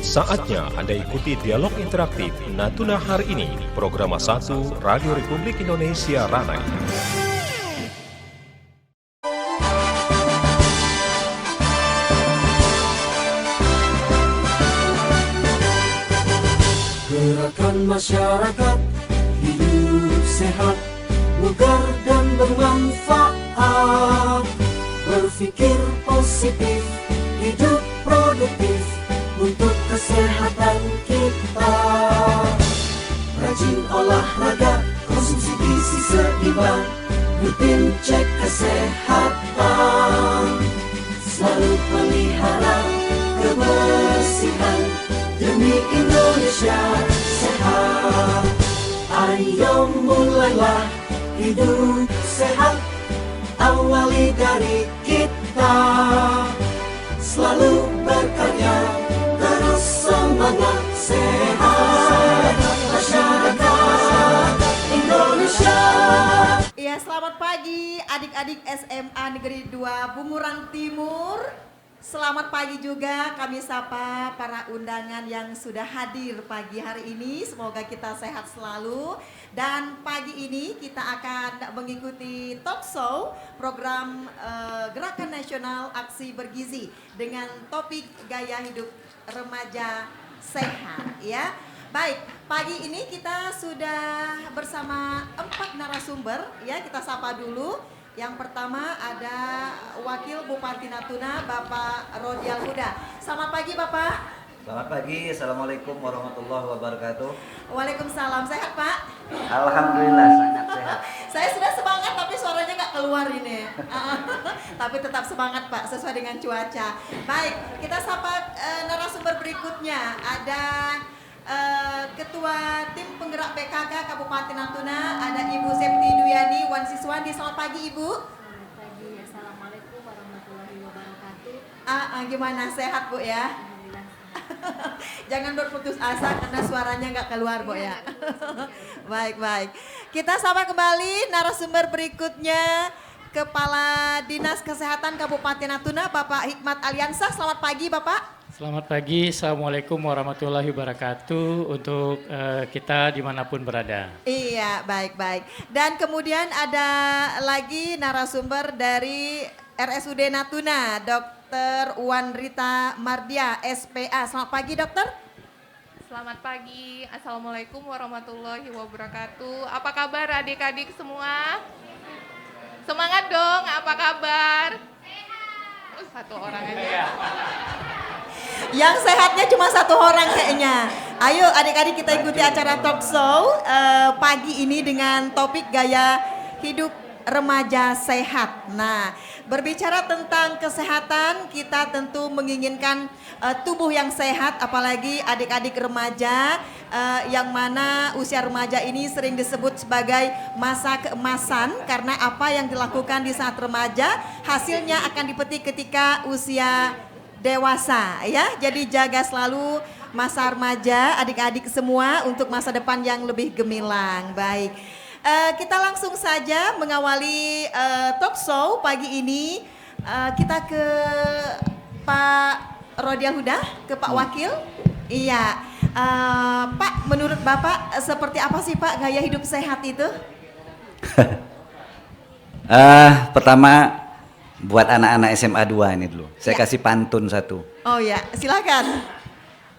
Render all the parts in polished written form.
Saatnya Anda ikuti dialog interaktif Natuna hari ini, program 1 Radio Republik Indonesia Ranai. Gerakan masyarakat hidup sehat, bugar dan bermanfaat. Berpikir positif, hidup produktif untuk kesehatan kita. Rajin olahraga, konsumsi gizi seimbang, rutin cek kesehatan. Selalu pelihara kebersihan demi Indonesia sehat. Ayo mulailah hidup sehat, awali dari kita. Selalu berkarya, terus semangat, sehat masyarakat Indonesia. Ya, selamat pagi adik-adik SMA Negeri 2 Bunguran Timur. Selamat pagi juga kami sapa para undangan yang sudah hadir pagi hari ini. Semoga kita sehat selalu. Dan pagi ini kita akan mengikuti talk show program Gerakan Nasional Aksi Bergizi dengan topik gaya hidup remaja sehat ya. Baik, pagi ini kita sudah bersama 4 narasumber ya, kita sapa dulu. Yang pertama ada Wakil Bupati Natuna, Bapak Rodial Huda. Selamat pagi Bapak. Selamat pagi, Assalamualaikum warahmatullahi wabarakatuh. Waalaikumsalam, sehat Pak? Alhamdulillah sangat sehat. Saya sudah semangat tapi suaranya nggak keluar ini. Tapi tetap semangat Pak, sesuai dengan cuaca. Baik, kita sapa narasumber berikutnya. Ada Ketua Tim Penggerak PKK Kabupaten Natuna, ada Ibu Septi Duyani Wansiswandi. Selamat pagi Ibu. Selamat pagi, Assalamualaikum warahmatullahi wabarakatuh. Gimana, sehat Bu ya? Alhamdulillah. Jangan berputus asa karena suaranya nggak keluar Bu ya. Baik. Kita sapa kembali narasumber berikutnya, Kepala Dinas Kesehatan Kabupaten Natuna, Bapak Hikmat Aliansah. Selamat pagi Bapak. Selamat pagi, Assalamualaikum warahmatullahi wabarakatuh untuk kita dimanapun berada. Iya, baik. Dan kemudian ada lagi narasumber dari RSUD Natuna, Dr. Uwan Rita Mardia, SPA. Selamat pagi dokter. Selamat pagi, Assalamualaikum warahmatullahi wabarakatuh. Apa kabar adik-adik semua? Semangat dong, apa kabar? Satu orang aja. Yang sehatnya cuma 1 orang kayaknya. Ayo adik-adik kita ikuti acara talk show pagi ini dengan topik gaya hidup remaja sehat. Nah, berbicara tentang kesehatan, kita tentu menginginkan tubuh yang sehat, apalagi adik-adik remaja yang mana usia remaja ini sering disebut sebagai masa keemasan karena apa yang dilakukan di saat remaja hasilnya akan dipetik ketika usia dewasa ya. Jadi jaga selalu masa remaja adik-adik semua untuk masa depan yang lebih gemilang. Baik, kita langsung saja mengawali talk show pagi ini. Kita ke Pak Rodial Huda, ke Pak Wakil. Iya, Pak, menurut Bapak seperti apa sih Pak gaya hidup sehat itu? Pertama buat anak-anak SMA 2 ini dulu. Saya kasih pantun satu. Oh ya, silakan.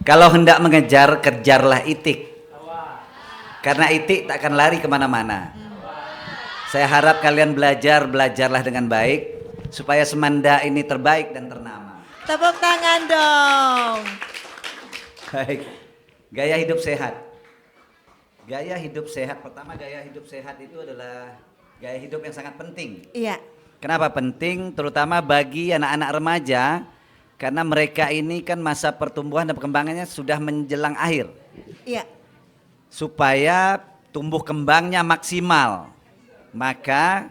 Kalau hendak mengejar, kejarlah itik. Karena itik tak akan lari kemana-mana. Saya harap kalian belajarlah dengan baik supaya Semanda ini terbaik dan ternama. Tepuk tangan dong. Baik. Gaya hidup sehat. Gaya hidup sehat, pertama gaya hidup sehat itu adalah gaya hidup yang sangat penting. Iya. Kenapa penting? Terutama bagi anak-anak remaja, karena mereka ini kan masa pertumbuhan dan perkembangannya sudah menjelang akhir. Iya. Supaya tumbuh kembangnya maksimal, maka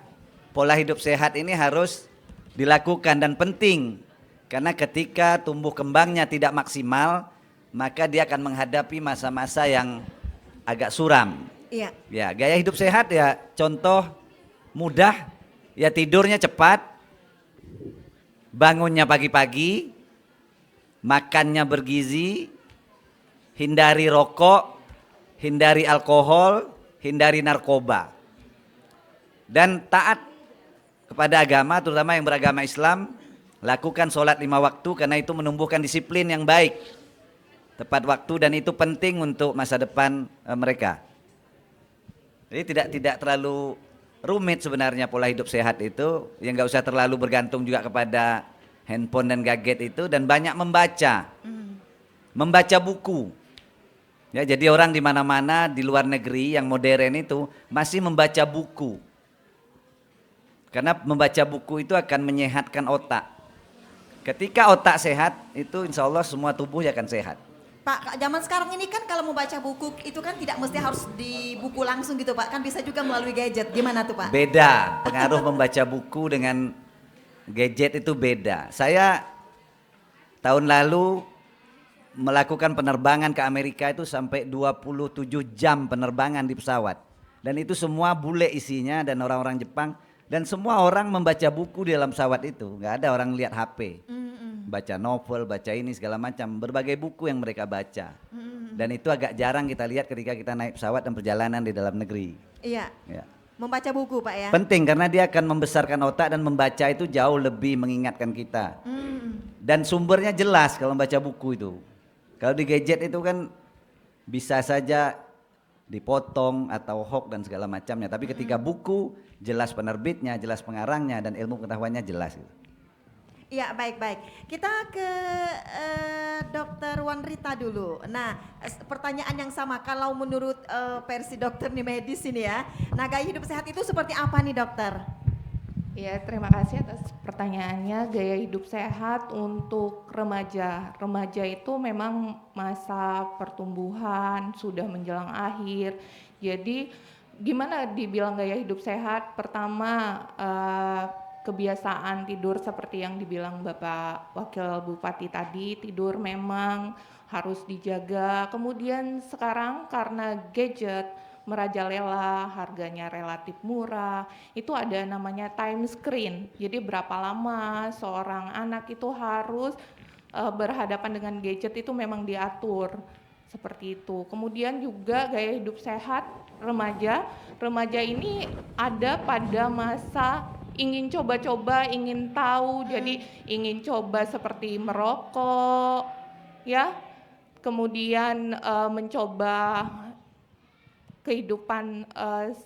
pola hidup sehat ini harus dilakukan dan penting. Karena ketika tumbuh kembangnya tidak maksimal, maka dia akan menghadapi masa-masa yang agak suram. Iya. Ya, gaya hidup sehat ya contoh mudah. Ya tidurnya cepat, bangunnya pagi-pagi, makannya bergizi, hindari rokok, hindari alkohol, hindari narkoba. Dan taat kepada agama, terutama yang beragama Islam, lakukan sholat 5 waktu karena itu menumbuhkan disiplin yang baik. Tepat waktu dan itu penting untuk masa depan mereka. Jadi tidak terlalu rumit sebenarnya pola hidup sehat itu, yang nggak usah terlalu bergantung juga kepada handphone dan gadget itu, dan banyak membaca buku. Ya, jadi orang di mana-mana di luar negeri yang modern itu masih membaca buku. Karena membaca buku itu akan menyehatkan otak. Ketika otak sehat, itu insya Allah semua tubuh akan sehat. Pak, zaman sekarang ini kan kalau mau baca buku itu kan tidak mesti harus di buku langsung gitu Pak, kan bisa juga melalui gadget. Gimana tuh Pak? Beda, pengaruh membaca buku dengan gadget itu beda. Saya tahun lalu melakukan penerbangan ke Amerika itu sampai 27 jam penerbangan di pesawat. Dan itu semua bule isinya dan orang-orang Jepang. Dan semua orang membaca buku di dalam pesawat itu, nggak ada orang lihat HP. Baca novel, baca ini segala macam, berbagai buku yang mereka baca. Dan itu agak jarang kita lihat ketika kita naik pesawat dan perjalanan di dalam negeri. Iya. Ya. Membaca buku Pak ya. Penting karena dia akan membesarkan otak dan membaca itu jauh lebih mengingatkan kita. Dan sumbernya jelas kalau membaca buku itu. Kalau di gadget itu kan bisa saja dipotong atau hoax dan segala macamnya. Tapi ketika buku jelas penerbitnya, jelas pengarangnya dan ilmu pengetahuannya jelas. Iya baik. Kita ke Dokter Wanrita dulu. Nah pertanyaan yang sama, kalau menurut versi dokter nih medis ini ya, nah gaya hidup sehat itu seperti apa nih dokter? Ya, terima kasih atas pertanyaannya. Gaya hidup sehat untuk remaja. Remaja itu memang masa pertumbuhan, sudah menjelang akhir. Jadi gimana dibilang gaya hidup sehat? Pertama, kebiasaan tidur seperti yang dibilang Bapak Wakil Bupati tadi, tidur memang harus dijaga. Kemudian sekarang karena gadget merajalela, harganya relatif murah, itu ada namanya time screen. Jadi berapa lama seorang anak itu harus berhadapan dengan gadget itu memang diatur seperti itu. Kemudian juga gaya hidup sehat remaja. Remaja ini ada pada masa ingin coba-coba, ingin tahu, jadi ingin coba seperti merokok, ya, kemudian mencoba kehidupan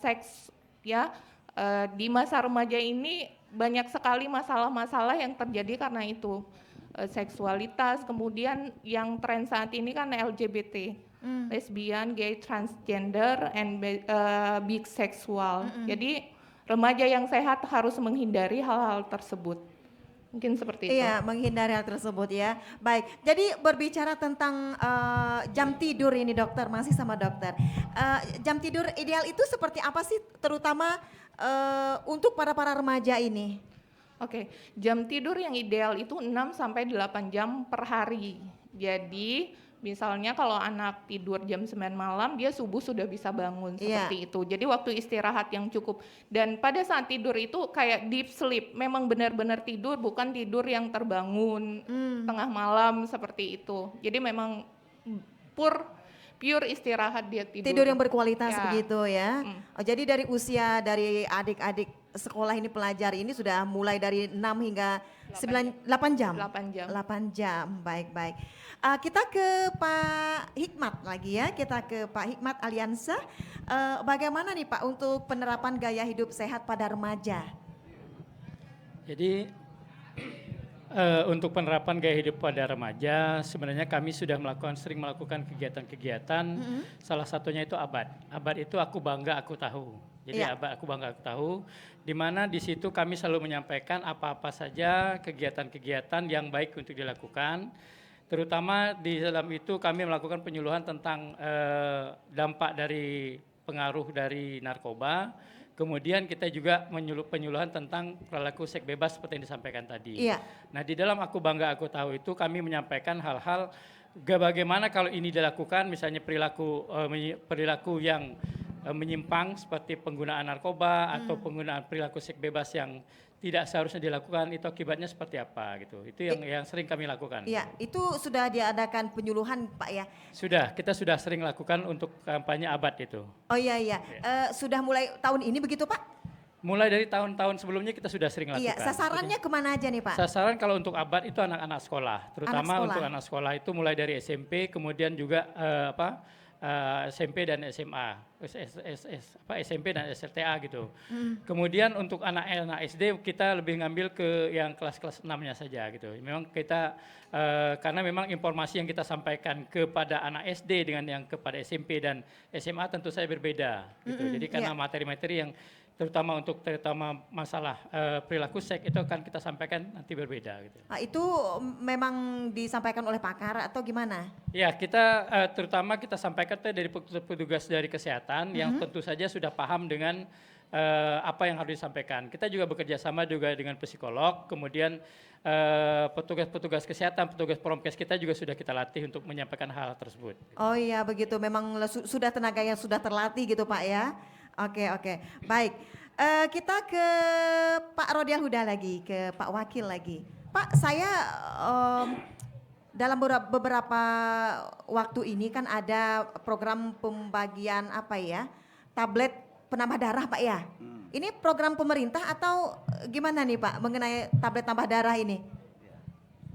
seks, ya. Di masa remaja ini banyak sekali masalah-masalah yang terjadi karena itu, seksualitas, kemudian yang tren saat ini kan LGBT, lesbian, gay, transgender, and bisexual. Jadi remaja yang sehat harus menghindari hal-hal tersebut. Mungkin seperti itu. Iya, menghindari hal tersebut ya. Baik, jadi berbicara tentang jam tidur ini dokter, masih sama dokter. Jam tidur ideal itu seperti apa sih, terutama untuk para remaja ini? Oke, jam tidur yang ideal itu 6 sampai 8 jam per hari. Jadi misalnya kalau anak tidur jam 9 malam, dia subuh sudah bisa bangun seperti itu. Jadi waktu istirahat yang cukup. Dan pada saat tidur itu kayak deep sleep, memang benar-benar tidur, bukan tidur yang terbangun tengah malam seperti itu. Jadi memang pure istirahat dia tidur. Tidur yang berkualitas Ya. begitu ya. Oh, jadi dari usia dari adik-adik sekolah ini, pelajar ini sudah mulai dari 6 hingga 8 jam. 8 jam. 8 jam, baik. Kita ke Pak Hikmat lagi ya, kita ke Pak Hikmat Aliansa. Bagaimana nih Pak untuk penerapan gaya hidup sehat pada remaja? Jadi untuk penerapan gaya hidup pada remaja, sebenarnya kami sudah sering melakukan kegiatan-kegiatan. Salah satunya itu abad. Abad itu aku bangga aku tahu. Jadi abad aku bangga aku tahu, di mana di situ kami selalu menyampaikan apa-apa saja kegiatan-kegiatan yang baik untuk dilakukan. Terutama di dalam itu kami melakukan penyuluhan tentang dampak dari pengaruh dari narkoba. Kemudian kita juga penyuluhan tentang perilaku seks bebas seperti yang disampaikan tadi. Iya. Nah di dalam aku bangga aku tahu itu kami menyampaikan hal-hal bagaimana kalau ini dilakukan, misalnya perilaku yang menyimpang seperti penggunaan narkoba atau penggunaan perilaku seks bebas yang tidak seharusnya dilakukan, itu akibatnya seperti apa gitu. Itu yang sering kami lakukan. Iya, itu sudah diadakan penyuluhan Pak ya? Kita sudah sering lakukan untuk kampanye ABAD itu. Oh iya. Sudah mulai tahun ini begitu Pak? Mulai dari tahun-tahun sebelumnya kita sudah sering lakukan. Iya, sasarannya kemana aja nih Pak? Sasaran kalau untuk ABAD itu anak-anak sekolah, terutama untuk anak sekolah itu mulai dari SMP, kemudian juga SMP dan SMA, SMP dan SLTA gitu. Kemudian untuk anak SD kita lebih ngambil ke yang kelas-kelas 6-nya saja gitu. Memang kita karena memang informasi yang kita sampaikan kepada anak SD dengan yang kepada SMP dan SMA tentu saja berbeda gitu. Jadi karena materi-materi yang terutama masalah perilaku seks itu akan kita sampaikan nanti berbeda gitu. Nah, itu memang disampaikan oleh pakar atau gimana? Ya, kita terutama kita sampaikan dari petugas dari kesehatan yang tentu saja sudah paham dengan apa yang harus disampaikan. Kita juga bekerja sama juga dengan psikolog, kemudian petugas kesehatan, petugas promkes kita juga sudah kita latih untuk menyampaikan hal tersebut. Oh iya begitu, memang sudah tenaga yang sudah terlatih gitu Pak ya. Oke, baik. Kita ke Pak Rodial Huda lagi, ke Pak Wakil lagi. Pak, saya dalam beberapa waktu ini kan ada program pembagian tablet penambah darah Pak ya. Ini program pemerintah atau gimana nih Pak mengenai tablet tambah darah ini?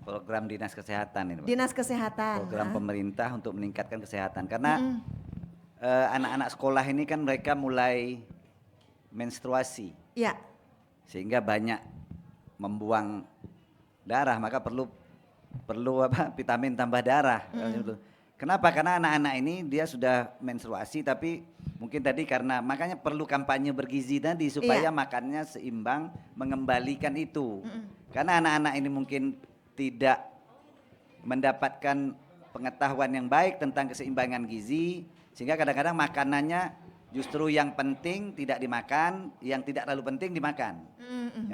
Program Dinas Kesehatan ini Pak. Dinas Kesehatan. Program pemerintah untuk meningkatkan kesehatan karena anak-anak sekolah ini kan mereka mulai menstruasi. Iya. Sehingga banyak membuang darah, maka perlu vitamin tambah darah. Kenapa? Karena anak-anak ini dia sudah menstruasi tapi mungkin tadi makanya perlu kampanye bergizi tadi supaya makannya seimbang, mengembalikan itu. Karena anak-anak ini mungkin tidak mendapatkan pengetahuan yang baik tentang keseimbangan gizi, sehingga kadang-kadang makanannya justru yang penting tidak dimakan, yang tidak terlalu penting dimakan.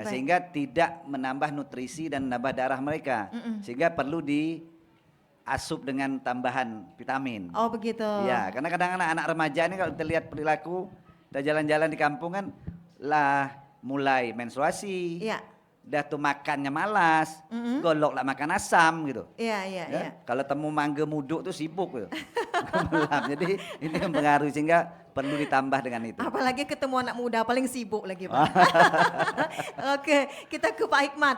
Sehingga tidak menambah nutrisi dan menambah darah mereka. Sehingga perlu diasup dengan tambahan vitamin. Oh begitu. Ya, karena kadang anak-anak remaja ini kalau kita lihat perilaku, kita jalan-jalan di kampung kan mulai menstruasi. Iya. Udah tuh makannya malas, golok lah makan asam gitu. Iya. Kalau temu mangga muduk tuh sibuk gitu. Jadi ini mempengaruhi sehingga perlu ditambah dengan itu. Apalagi ketemu anak muda paling sibuk lagi Pak. Oke, kita ke Pak Hikmat.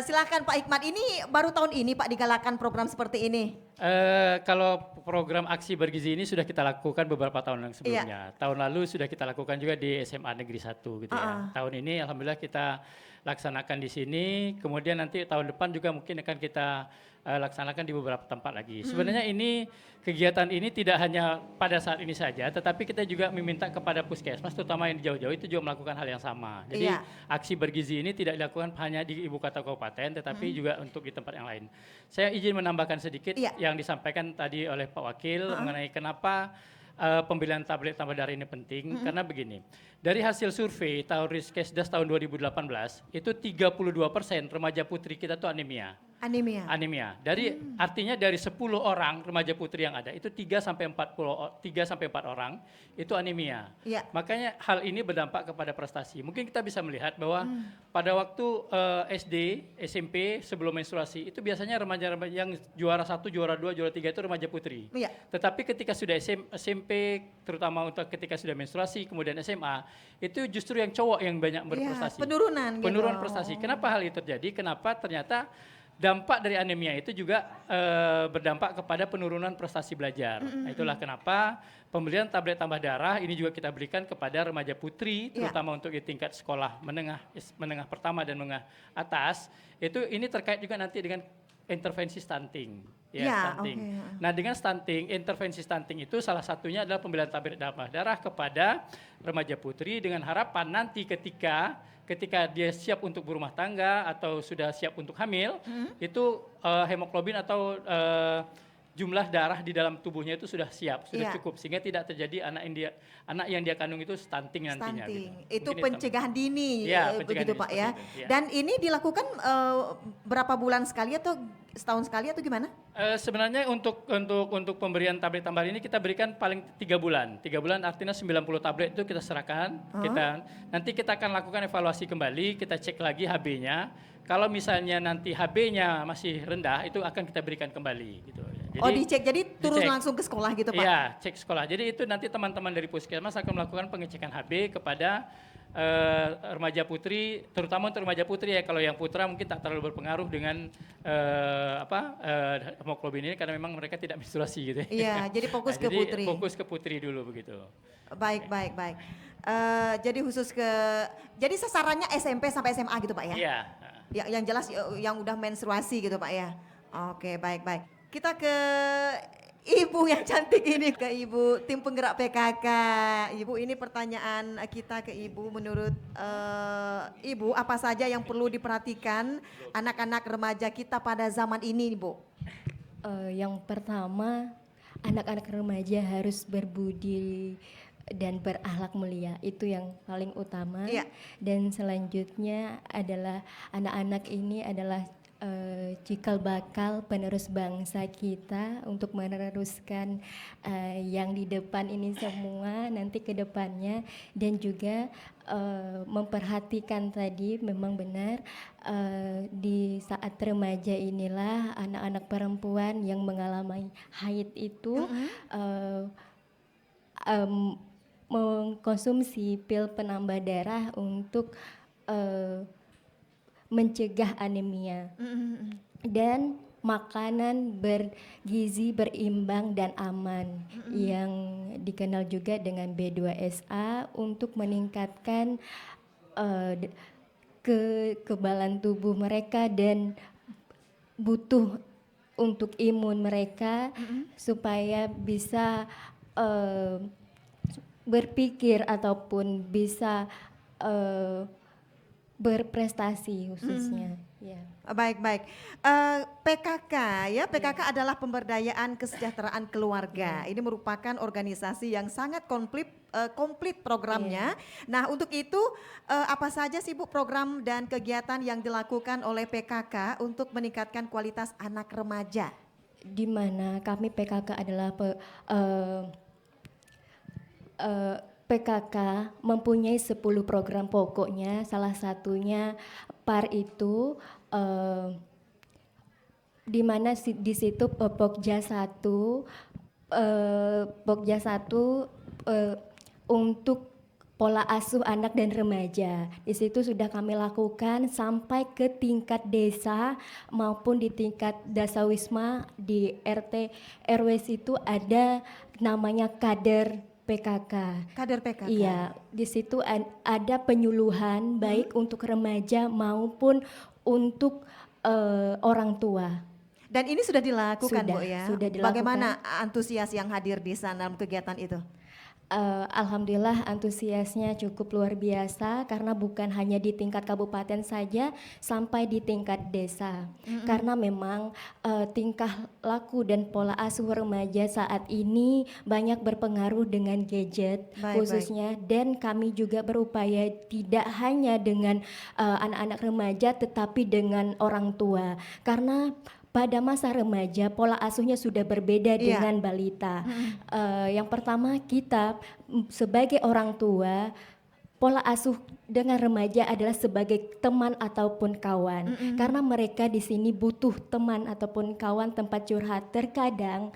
Silakan Pak Hikmat, ini baru tahun ini Pak digalakan program seperti ini? Kalau program aksi bergizi ini sudah kita lakukan beberapa tahun yang sebelumnya. Tahun lalu sudah kita lakukan juga di SMA Negeri 1 gitu ya. Tahun ini alhamdulillah kita laksanakan di sini, kemudian nanti tahun depan juga mungkin akan kita laksanakan di beberapa tempat lagi. Sebenarnya kegiatan ini tidak hanya pada saat ini saja, tetapi kita juga meminta kepada puskesmas, terutama yang di jauh-jauh itu juga melakukan hal yang sama. Jadi aksi bergizi ini tidak dilakukan hanya di ibu kota kabupaten, tetapi juga untuk di tempat yang lain. Saya izin menambahkan sedikit yang disampaikan tadi oleh Pak Wakil mengenai kenapa pembelian tablet tambah darah ini penting, karena begini, dari hasil survei tahun Riskesdas tahun 2018 itu 32% remaja putri kita tuh anemia. Artinya dari 10 orang remaja putri yang ada itu 3 sampai 4 orang itu anemia. Makanya hal ini berdampak kepada prestasi. Mungkin kita bisa melihat bahwa pada waktu SD, SMP sebelum menstruasi itu biasanya remaja-remaja yang juara 1, juara 2, juara 3 itu remaja putri. Tetapi ketika sudah SMP, terutama untuk ketika sudah menstruasi kemudian SMA, itu justru yang cowok yang banyak berprestasi. Penurunan prestasi. Kenapa hal itu terjadi? Kenapa ternyata dampak dari anemia itu juga berdampak kepada penurunan prestasi belajar. Nah, itulah kenapa pembelian tablet tambah darah ini juga kita berikan kepada remaja putri, terutama untuk di tingkat sekolah menengah pertama dan menengah atas. Ini terkait juga nanti dengan intervensi stunting. Stunting. Nah, dengan stunting, intervensi stunting itu salah satunya adalah pembelian tablet tambah darah kepada remaja putri dengan harapan nanti ketika dia siap untuk berumah tangga atau sudah siap untuk hamil, itu hemoglobin atau jumlah darah di dalam tubuhnya itu sudah siap, sudah Iya. cukup sehingga tidak terjadi anak yang dia kandung itu stunting nantinya. Stunting. Gitu. Itu Mungkin pencegahan dini, Iya, begitu pencegahan dini Pak seperti ya. itu, iya. Dan ini dilakukan berapa bulan sekali atau setahun sekali atau gimana? Sebenarnya untuk pemberian tablet tambahan ini kita berikan paling 3 bulan. 3 bulan artinya 90 tablet itu kita serahkan. Nanti kita akan lakukan evaluasi kembali, kita cek lagi HB-nya. Kalau misalnya nanti HB-nya masih rendah, itu akan kita berikan kembali gitu. Jadi, Dicek, jadi turun dicek. langsung ke sekolah gitu Pak? Iya, cek sekolah. Jadi itu nanti teman-teman dari Puskesmas akan melakukan pengecekan HB kepada remaja putri, terutama untuk remaja putri ya. Kalau yang putra mungkin tak terlalu berpengaruh dengan hemoglobin ini karena memang mereka tidak menstruasi gitu. Iya, jadi fokus ke jadi putri. Fokus ke putri dulu begitu. Baik. Jadi khusus jadi sasarannya SMP sampai SMA gitu Pak ya? Iya. Yang jelas yang udah menstruasi gitu Pak ya. Oke, baik. Kita ke Ibu yang cantik ini, ke Ibu tim penggerak PKK. Ibu, ini pertanyaan kita ke Ibu, menurut Ibu apa saja yang perlu diperhatikan anak-anak remaja kita pada zaman ini, Bu? Yang pertama, anak-anak remaja harus berbudi dan berakhlak mulia, itu yang paling utama. Iya. Dan selanjutnya adalah anak-anak ini adalah cikal bakal penerus bangsa kita untuk meneruskan yang di depan ini semua nanti ke depannya, dan juga memperhatikan tadi memang benar di saat remaja inilah anak-anak perempuan yang mengalami haid itu mengkonsumsi pil penambah darah untuk mencegah anemia, dan makanan bergizi, berimbang dan aman yang dikenal juga dengan B2SA untuk meningkatkan kekebalan tubuh mereka dan butuh untuk imun mereka supaya bisa berpikir ataupun bisa berprestasi khususnya. Ya. Baik. PKK ya, PKK adalah pemberdayaan kesejahteraan keluarga. Ini merupakan organisasi yang sangat komplit programnya. Nah, untuk itu apa saja sih Bu program dan kegiatan yang dilakukan oleh PKK untuk meningkatkan kualitas anak remaja? Di mana kami PKK adalah PKK mempunyai 10 program pokoknya, salah satunya PAR itu di mana di situ Pokja 1 untuk pola asuh anak dan remaja. Di situ sudah kami lakukan sampai ke tingkat desa maupun di tingkat dasawisma, di RT RW itu ada namanya kader PKK. Kader PKK. Iya, di situ ada penyuluhan baik untuk remaja maupun untuk orang tua. Dan ini sudah dilakukan Bu Sudah, ya? sudah dilakukan. Bagaimana antusias yang hadir di sana dalam kegiatan itu? Alhamdulillah antusiasnya cukup luar biasa karena bukan hanya di tingkat kabupaten saja sampai di tingkat desa. Karena memang tingkah laku dan pola asuh remaja saat ini banyak berpengaruh dengan gadget khususnya. Dan kami juga berupaya tidak hanya dengan anak-anak remaja tetapi dengan orang tua. Karena pada masa remaja pola asuhnya sudah berbeda dengan balita. Yang pertama, kita sebagai orang tua pola asuh dengan remaja adalah sebagai teman ataupun kawan. Karena mereka di sini butuh teman ataupun kawan tempat curhat. Terkadang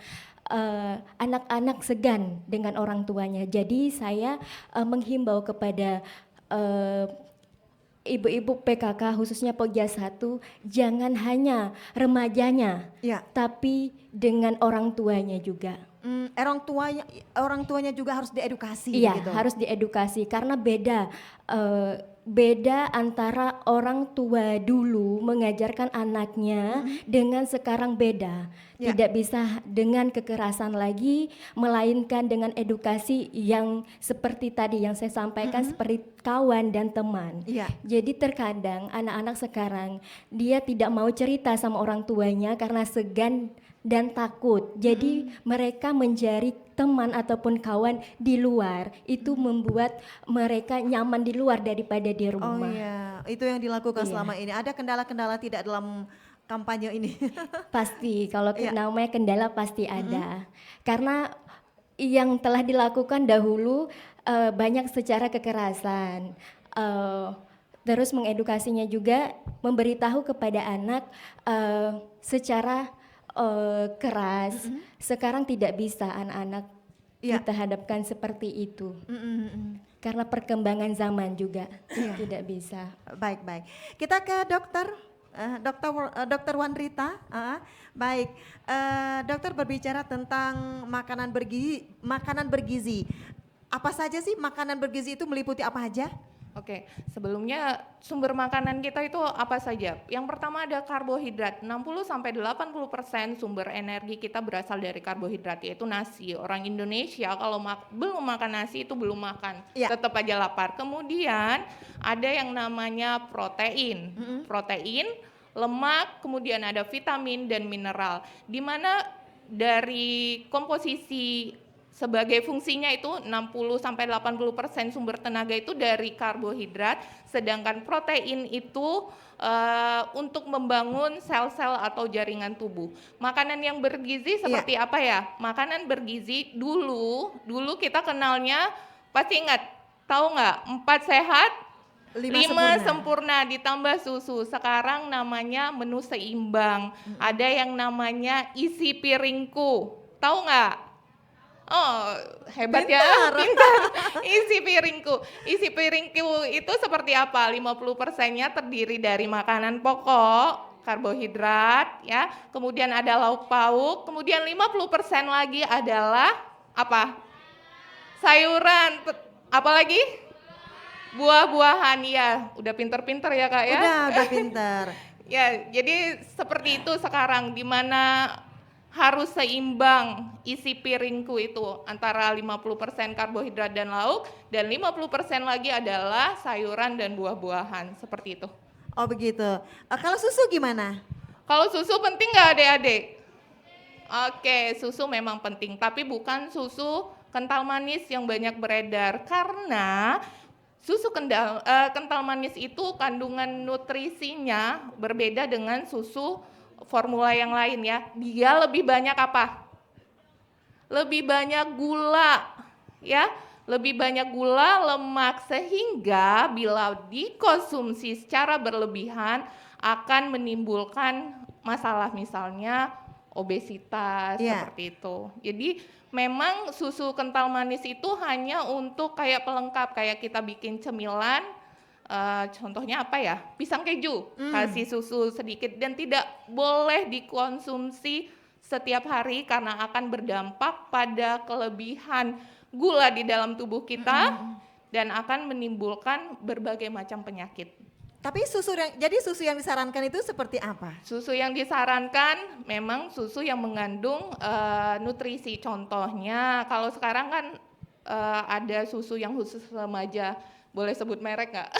anak-anak segan dengan orang tuanya. Jadi saya menghimbau kepada ibu-ibu PKK khususnya Pokja 1, jangan hanya remajanya, tapi dengan orang tuanya juga. Orang tuanya juga harus diedukasi. Iya, gitu. harus diedukasi karena beda antara orang tua dulu mengajarkan anaknya dengan sekarang beda. Tidak bisa dengan kekerasan lagi, melainkan dengan edukasi yang seperti tadi yang saya sampaikan, seperti kawan dan teman. Jadi terkadang anak-anak sekarang dia tidak mau cerita sama orang tuanya karena segan dan takut. Jadi mereka mencari teman ataupun kawan di luar. Itu membuat mereka nyaman di luar daripada di Oh rumah. iya, itu yang dilakukan Iya. selama ini. Ada kendala-kendala tidak dalam kampanye ini? Pasti, kalau Iya. namanya kendala pasti ada. Karena yang telah dilakukan dahulu banyak secara kekerasan. Terus mengedukasinya juga, memberitahu kepada anak secara keras. Sekarang tidak bisa anak-anak Iya. kita hadapkan seperti itu. Mm-mm. Karena perkembangan zaman juga Iya. tidak bisa. Baik. Kita ke dokter, dokter Wanrita. Baik, dokter berbicara tentang makanan bergizi. Apa saja sih makanan bergizi itu, meliputi apa aja? Oke, sebelumnya sumber makanan kita itu apa saja? Yang pertama ada karbohidrat, 60-80% sumber energi kita berasal dari karbohidrat, yaitu nasi. Orang Indonesia kalau belum makan nasi itu belum makan, Iya. tetap aja lapar. Kemudian ada yang namanya protein, lemak, kemudian ada vitamin dan mineral. Di mana dari komposisi sebagai fungsinya itu 60-80% sumber tenaga itu dari karbohidrat, sedangkan protein itu untuk membangun sel-sel atau jaringan tubuh. Makanan yang bergizi seperti apa ya? Makanan bergizi dulu kita kenalnya, pasti ingat, tahu nggak? 4 sehat, 5 sempurna ditambah susu. Sekarang namanya menu seimbang. Ada yang namanya isi piringku. Tahu nggak? Oh, hebat ya, pintar. Isi piringku itu seperti apa? 50%-nya terdiri dari makanan pokok, karbohidrat, ya. Kemudian ada lauk pauk, kemudian 50% lagi adalah apa? Sayuran, apalagi? Buah-buahan, ya. Udah pinter-pinter ya, Kak ya? Udah pinter. Ya, jadi seperti itu sekarang, di mana harus seimbang isi piringku itu antara 50% karbohidrat dan lauk, dan 50% lagi adalah sayuran dan buah-buahan, seperti itu. Oh begitu. Kalau susu gimana? Kalau susu penting nggak adik-adik? Oke, susu memang penting, tapi bukan susu kental manis yang banyak beredar, karena susu kental manis itu kandungan nutrisinya berbeda dengan susu formula yang lain ya. Dia lebih banyak apa? Lebih banyak gula, ya. Lebih banyak gula, lemak, sehingga bila dikonsumsi secara berlebihan akan menimbulkan masalah, misalnya obesitas, seperti itu. Jadi memang susu kental manis itu hanya untuk kayak pelengkap, kayak kita bikin cemilan, contohnya apa ya, pisang keju, kasih susu sedikit, dan tidak boleh dikonsumsi setiap hari karena akan berdampak pada kelebihan gula di dalam tubuh kita dan akan menimbulkan berbagai macam penyakit. Tapi susu yang disarankan itu seperti apa? Susu yang disarankan memang susu yang mengandung nutrisi. Contohnya kalau sekarang kan ada susu yang khusus remaja. Boleh sebut merek nggak?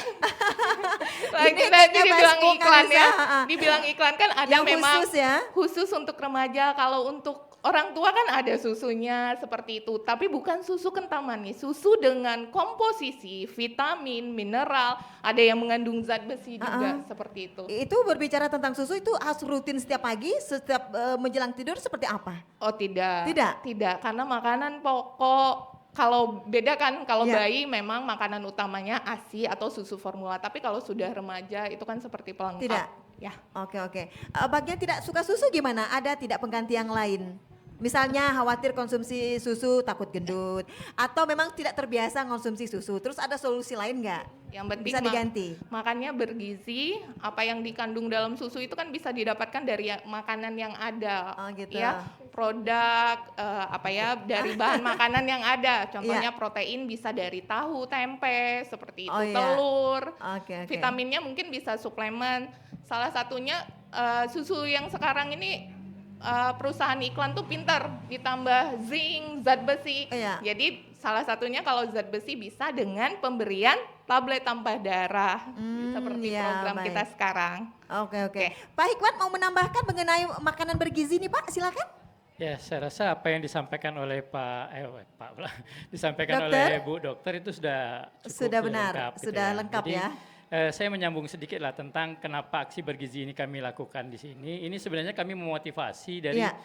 Nanti dibilang iklan ya. Dibilang iklan kan ada yang memang khusus, ya? Khusus untuk remaja. Kalau untuk orang tua kan ada susunya seperti itu. Tapi bukan susu kental manis. Susu dengan komposisi vitamin, mineral, ada yang mengandung zat besi juga seperti itu. Itu berbicara tentang susu itu harus rutin setiap pagi, setiap menjelang tidur seperti apa? Oh tidak. Tidak, karena makanan pokok. Kalau beda kan, kalau bayi memang makanan utamanya ASI atau susu formula. Tapi kalau sudah remaja itu kan seperti pelengkap. Tidak. Ya. Oke. Bagian tidak suka susu gimana? Ada tidak pengganti yang lain? Misalnya khawatir konsumsi susu takut gendut, atau memang tidak terbiasa konsumsi susu. Terus ada solusi lain nggak? Yang penting Bisa diganti. Makannya bergizi. Apa yang dikandung dalam susu itu kan bisa didapatkan dari makanan yang ada. Oh gitu. Ya, produk dari bahan makanan yang ada. Contohnya protein bisa dari tahu, tempe, seperti itu, telur. Oke. Vitaminnya mungkin bisa suplemen. Salah satunya susu yang sekarang ini perusahaan iklan tuh pinter, ditambah zinc, zat besi. Iya. Jadi salah satunya kalau zat besi bisa dengan pemberian tablet tambah darah, seperti iya, program baik. kita sekarang. Oke. Oke. Pak Hikmat mau menambahkan mengenai makanan bergizi nih Pak, silakan. Ya, saya rasa apa yang disampaikan oleh disampaikan Dokter? oleh Bu Dokter itu sudah cukup, Sudah benar, lengkap, gitu sudah ya. lengkap Jadi, ya. Saya menyambung sedikit lah tentang kenapa aksi bergizi ini kami lakukan di sini. Ini sebenarnya kami memotivasi dari Iya.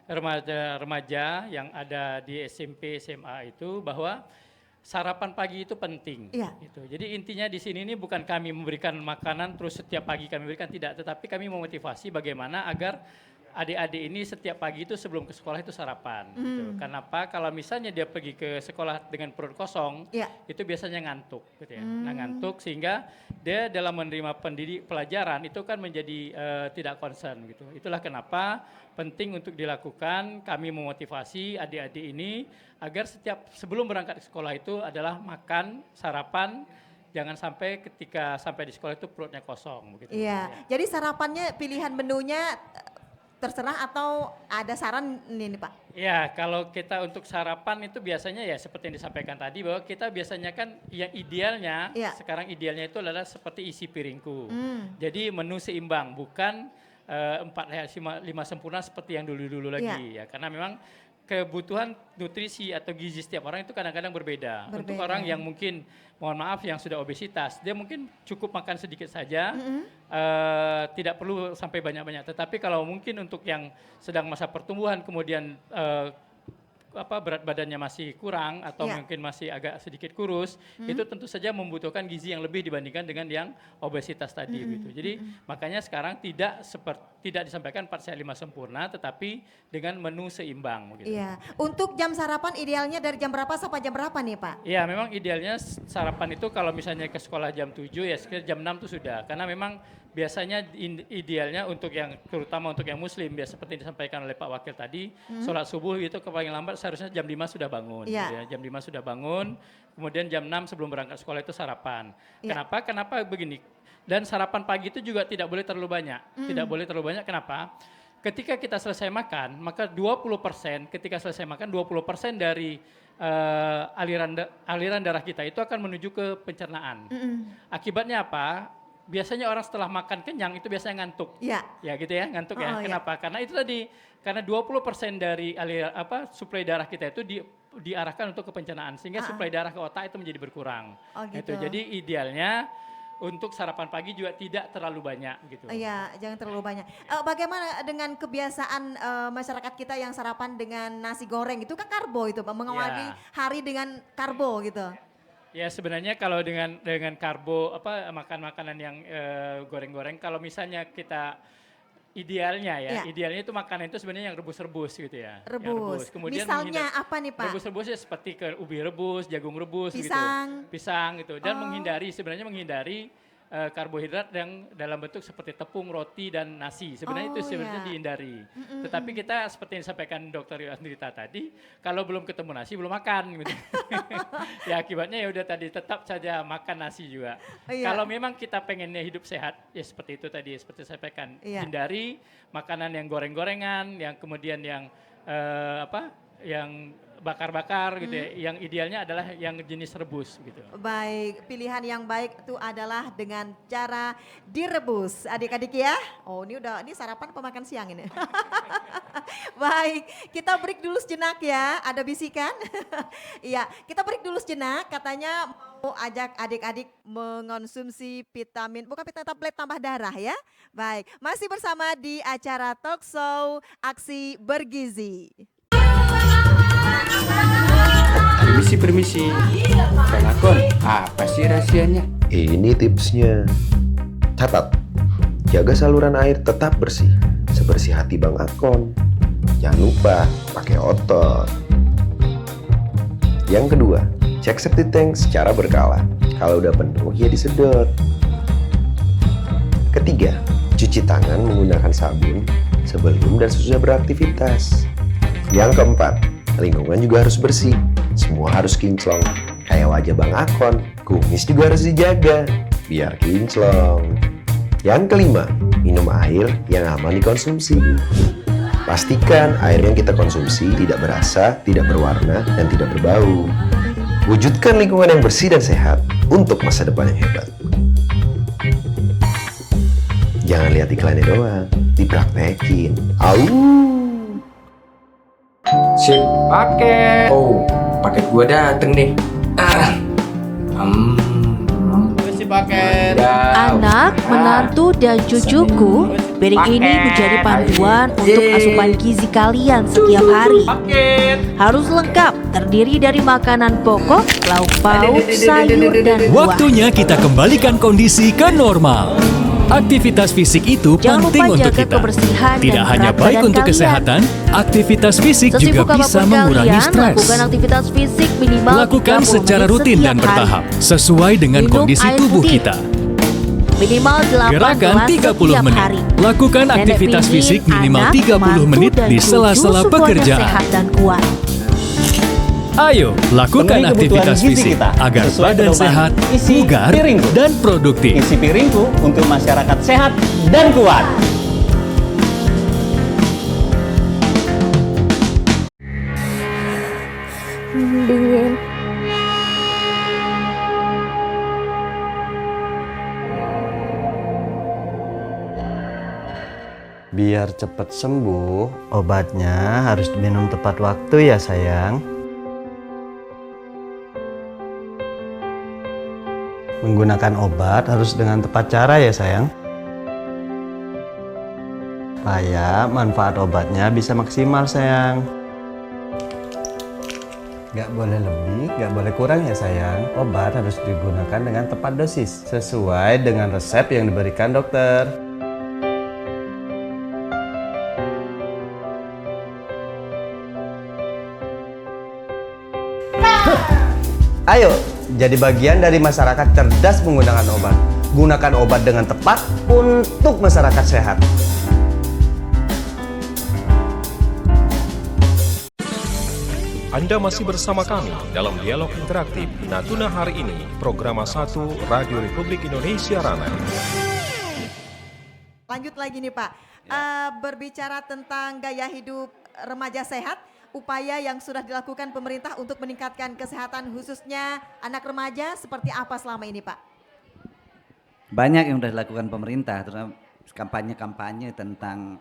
remaja-remaja yang ada di SMP, SMA itu bahwa sarapan pagi itu penting. Iya. Gitu. Jadi intinya di sini ini bukan kami memberikan makanan terus setiap pagi kami berikan, tidak, tetapi kami memotivasi bagaimana agar adik-adik ini setiap pagi itu sebelum ke sekolah itu sarapan. Gitu. Kenapa? Kalau misalnya dia pergi ke sekolah dengan perut kosong, Iya. itu biasanya ngantuk, gitu ya. Nah, ngantuk sehingga dia dalam menerima pelajaran itu kan menjadi tidak concern, gitu. Itulah kenapa penting untuk dilakukan. Kami memotivasi adik-adik ini agar sebelum berangkat ke sekolah itu adalah makan sarapan. Jangan sampai ketika sampai di sekolah itu perutnya kosong, begitu. Iya. Jadi sarapannya pilihan menunya terserah atau ada saran nih Pak? Ya, kalau kita untuk sarapan itu biasanya ya seperti yang disampaikan tadi bahwa kita biasanya kan yang idealnya, Ya. sekarang idealnya itu adalah seperti isi piringku. Jadi menu seimbang, bukan 4-5 sempurna seperti yang dulu-dulu lagi ya. Karena memang kebutuhan nutrisi atau gizi setiap orang itu kadang-kadang berbeda. Untuk orang yang mungkin, mohon maaf, yang sudah obesitas, dia mungkin cukup makan sedikit saja, tidak perlu sampai banyak-banyak. Tetapi kalau mungkin untuk yang sedang masa pertumbuhan, kemudian berat badannya masih kurang atau mungkin masih agak sedikit kurus, itu tentu saja membutuhkan gizi yang lebih dibandingkan dengan yang obesitas tadi gitu. Jadi makanya sekarang tidak disampaikan 4-5 sempurna, tetapi dengan menu seimbang gitu. Iya. Untuk jam sarapan idealnya dari jam berapa sampai jam berapa nih Pak? Iya, memang idealnya sarapan itu kalau misalnya ke sekolah jam 7 ya sekitar jam 6 itu sudah. Karena memang biasanya idealnya untuk yang terutama untuk yang muslim biasa seperti disampaikan oleh Pak Wakil tadi, sholat subuh itu paling lambat seharusnya jam 5 sudah bangun. Iya. Gitu ya. Jam 5 sudah bangun, kemudian jam 6 sebelum berangkat sekolah itu sarapan. Iya. Kenapa begini? Dan sarapan pagi itu juga tidak boleh terlalu banyak. Tidak boleh terlalu banyak, kenapa? Ketika kita selesai makan, maka 20% ketika selesai makan 20% dari aliran darah kita itu akan menuju ke pencernaan. Akibatnya apa? Biasanya orang setelah makan kenyang itu biasanya ngantuk. Iya. Ya gitu ya, ngantuk ya. iya. Kenapa? Karena itu tadi, karena 20% dari suplai darah kita itu diarahkan untuk ke pencernaan, sehingga suplai darah ke otak itu menjadi berkurang. Oh, gitu. Jadi idealnya untuk sarapan pagi juga tidak terlalu banyak gitu. Iya, jangan terlalu banyak. Bagaimana dengan kebiasaan masyarakat kita yang sarapan dengan nasi goreng? Itu kan karbo itu Pak, mengawali hari dengan karbo gitu. Ya sebenarnya kalau dengan karbo makan makanan yang goreng-goreng, kalau misalnya kita idealnya idealnya itu makanan itu sebenarnya yang rebus-rebus gitu ya. Rebus. Kemudian misalnya apa nih Pak? Rebus-rebus ya seperti ubi rebus, jagung rebus Pisang. gitu. Pisang gitu. Dan menghindari karbohidrat yang dalam bentuk seperti tepung, roti, dan nasi. Sebenarnya itu dihindari. Tetapi kita seperti yang disampaikan Dr. Andrita tadi, kalau belum ketemu nasi belum makan. Gitu. Ya akibatnya ya udah tadi tetap saja makan nasi juga. Kalau memang kita pengennya hidup sehat, ya seperti itu tadi, seperti saya sampaikan. Hindari makanan yang goreng-gorengan, yang kemudian yang yang bakar-bakar gitu ya. Yang idealnya adalah yang jenis rebus gitu. Baik, pilihan yang baik itu adalah dengan cara direbus. Adik-adik ya. Oh, ini sarapan apa makan siang ini? Baik, kita break dulu sejenak ya. Ada bisikan? Iya, kita break dulu sejenak. Katanya mau ajak adik-adik mengonsumsi vitamin, bukan vitamin, tablet tambah darah ya. Baik, masih bersama di acara Talk Show Aksi Bergizi. Permisi. Kang Akon, apa sih rahasianya? Ini tipsnya. Catat, jaga saluran air tetap bersih, sebersih hati Bang Akon. Jangan lupa pakai otot. Yang kedua, cek septic tank secara berkala. Kalau udah penuh ya disedot. Ketiga, cuci tangan menggunakan sabun sebelum dan sesudah beraktivitas. Yang keempat, lingkungan juga harus bersih. Semua harus kinclong. Kayak wajah Bang Akon, kumis juga harus dijaga biar kinclong. Yang kelima, minum air yang aman dikonsumsi. Pastikan air yang kita konsumsi tidak berasa, tidak berwarna, dan tidak berbau. Wujudkan lingkungan yang bersih dan sehat untuk masa depan yang hebat. Jangan lihat iklannya doang, dipraktekin. Au! Sip, paket. Oh, paket gua dateng nih. Anak, menantu, dan cucuku, piring ini menjadi panduan untuk asupan gizi kalian setiap hari. Harus lengkap, terdiri dari makanan pokok, lauk pauk, sayur, dan buah. Waktunya kita kembalikan kondisi ke normal. Aktivitas fisik itu Jangan penting lupa untuk jaga kita. kebersihan dan Tidak hanya berat baik badan untuk kalian. kesehatan, aktivitas fisik juga Sesibuk bisa apapun mengurangi kalian, stres. lakukan aktivitas fisik minimal Lakukan 30 secara menit rutin setiap dan hari. bertahap, sesuai dengan Minum kondisi air tubuh putih. kita. Minimal 8 Gerakan gelas 30 setiap menit. hari. Lakukan Nenek aktivitas pingin fisik minimal anak, 30 mantu, menit dan di cucu sela-sela semuanya pekerjaan. sehat dan kuat. Ayo, lakukan Penuhi kebutuhan aktivitas gizi fisik kita agar sesuai badan pedoman sehat, isi bugar, piringku. dan produktif. Isi piringku untuk masyarakat sehat dan kuat. Dingin. Biar cepat sembuh, obatnya harus diminum tepat waktu ya sayang. Menggunakan obat harus dengan tepat cara ya sayang. Supaya manfaat obatnya bisa maksimal sayang. Gak boleh lebih, gak boleh kurang ya sayang. Obat harus digunakan dengan tepat dosis, sesuai dengan resep yang diberikan dokter. Ayo, jadi bagian dari masyarakat cerdas menggunakan obat. Gunakan obat dengan tepat untuk masyarakat sehat. Anda masih bersama kami dalam dialog interaktif Natuna Hari Ini, program 1 Radio Republik Indonesia Rana. Lanjut lagi nih Pak, berbicara tentang gaya hidup remaja sehat, upaya yang sudah dilakukan pemerintah untuk meningkatkan kesehatan khususnya anak remaja seperti apa selama ini Pak? Banyak yang sudah dilakukan pemerintah, terutama kampanye-kampanye tentang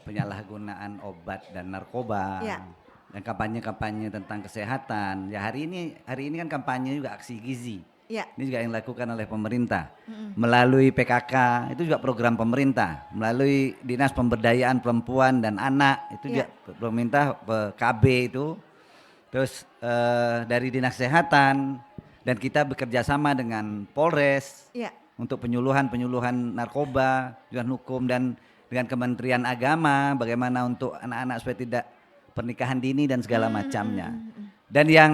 penyalahgunaan obat dan narkoba. Ya. Dan kampanye-kampanye tentang kesehatan. Ya hari ini kan kampanye juga aksi gizi. Ya. Ini juga yang dilakukan oleh pemerintah. Melalui PKK, itu juga program pemerintah. Melalui Dinas Pemberdayaan Perempuan dan Anak, itu juga pemerintah KB itu. Terus dari Dinas Kesehatan, dan kita bekerja sama dengan Polres untuk penyuluhan narkoba, penyuluhan hukum, dan dengan Kementerian Agama, bagaimana untuk anak-anak supaya tidak pernikahan dini dan segala macamnya. Dan yang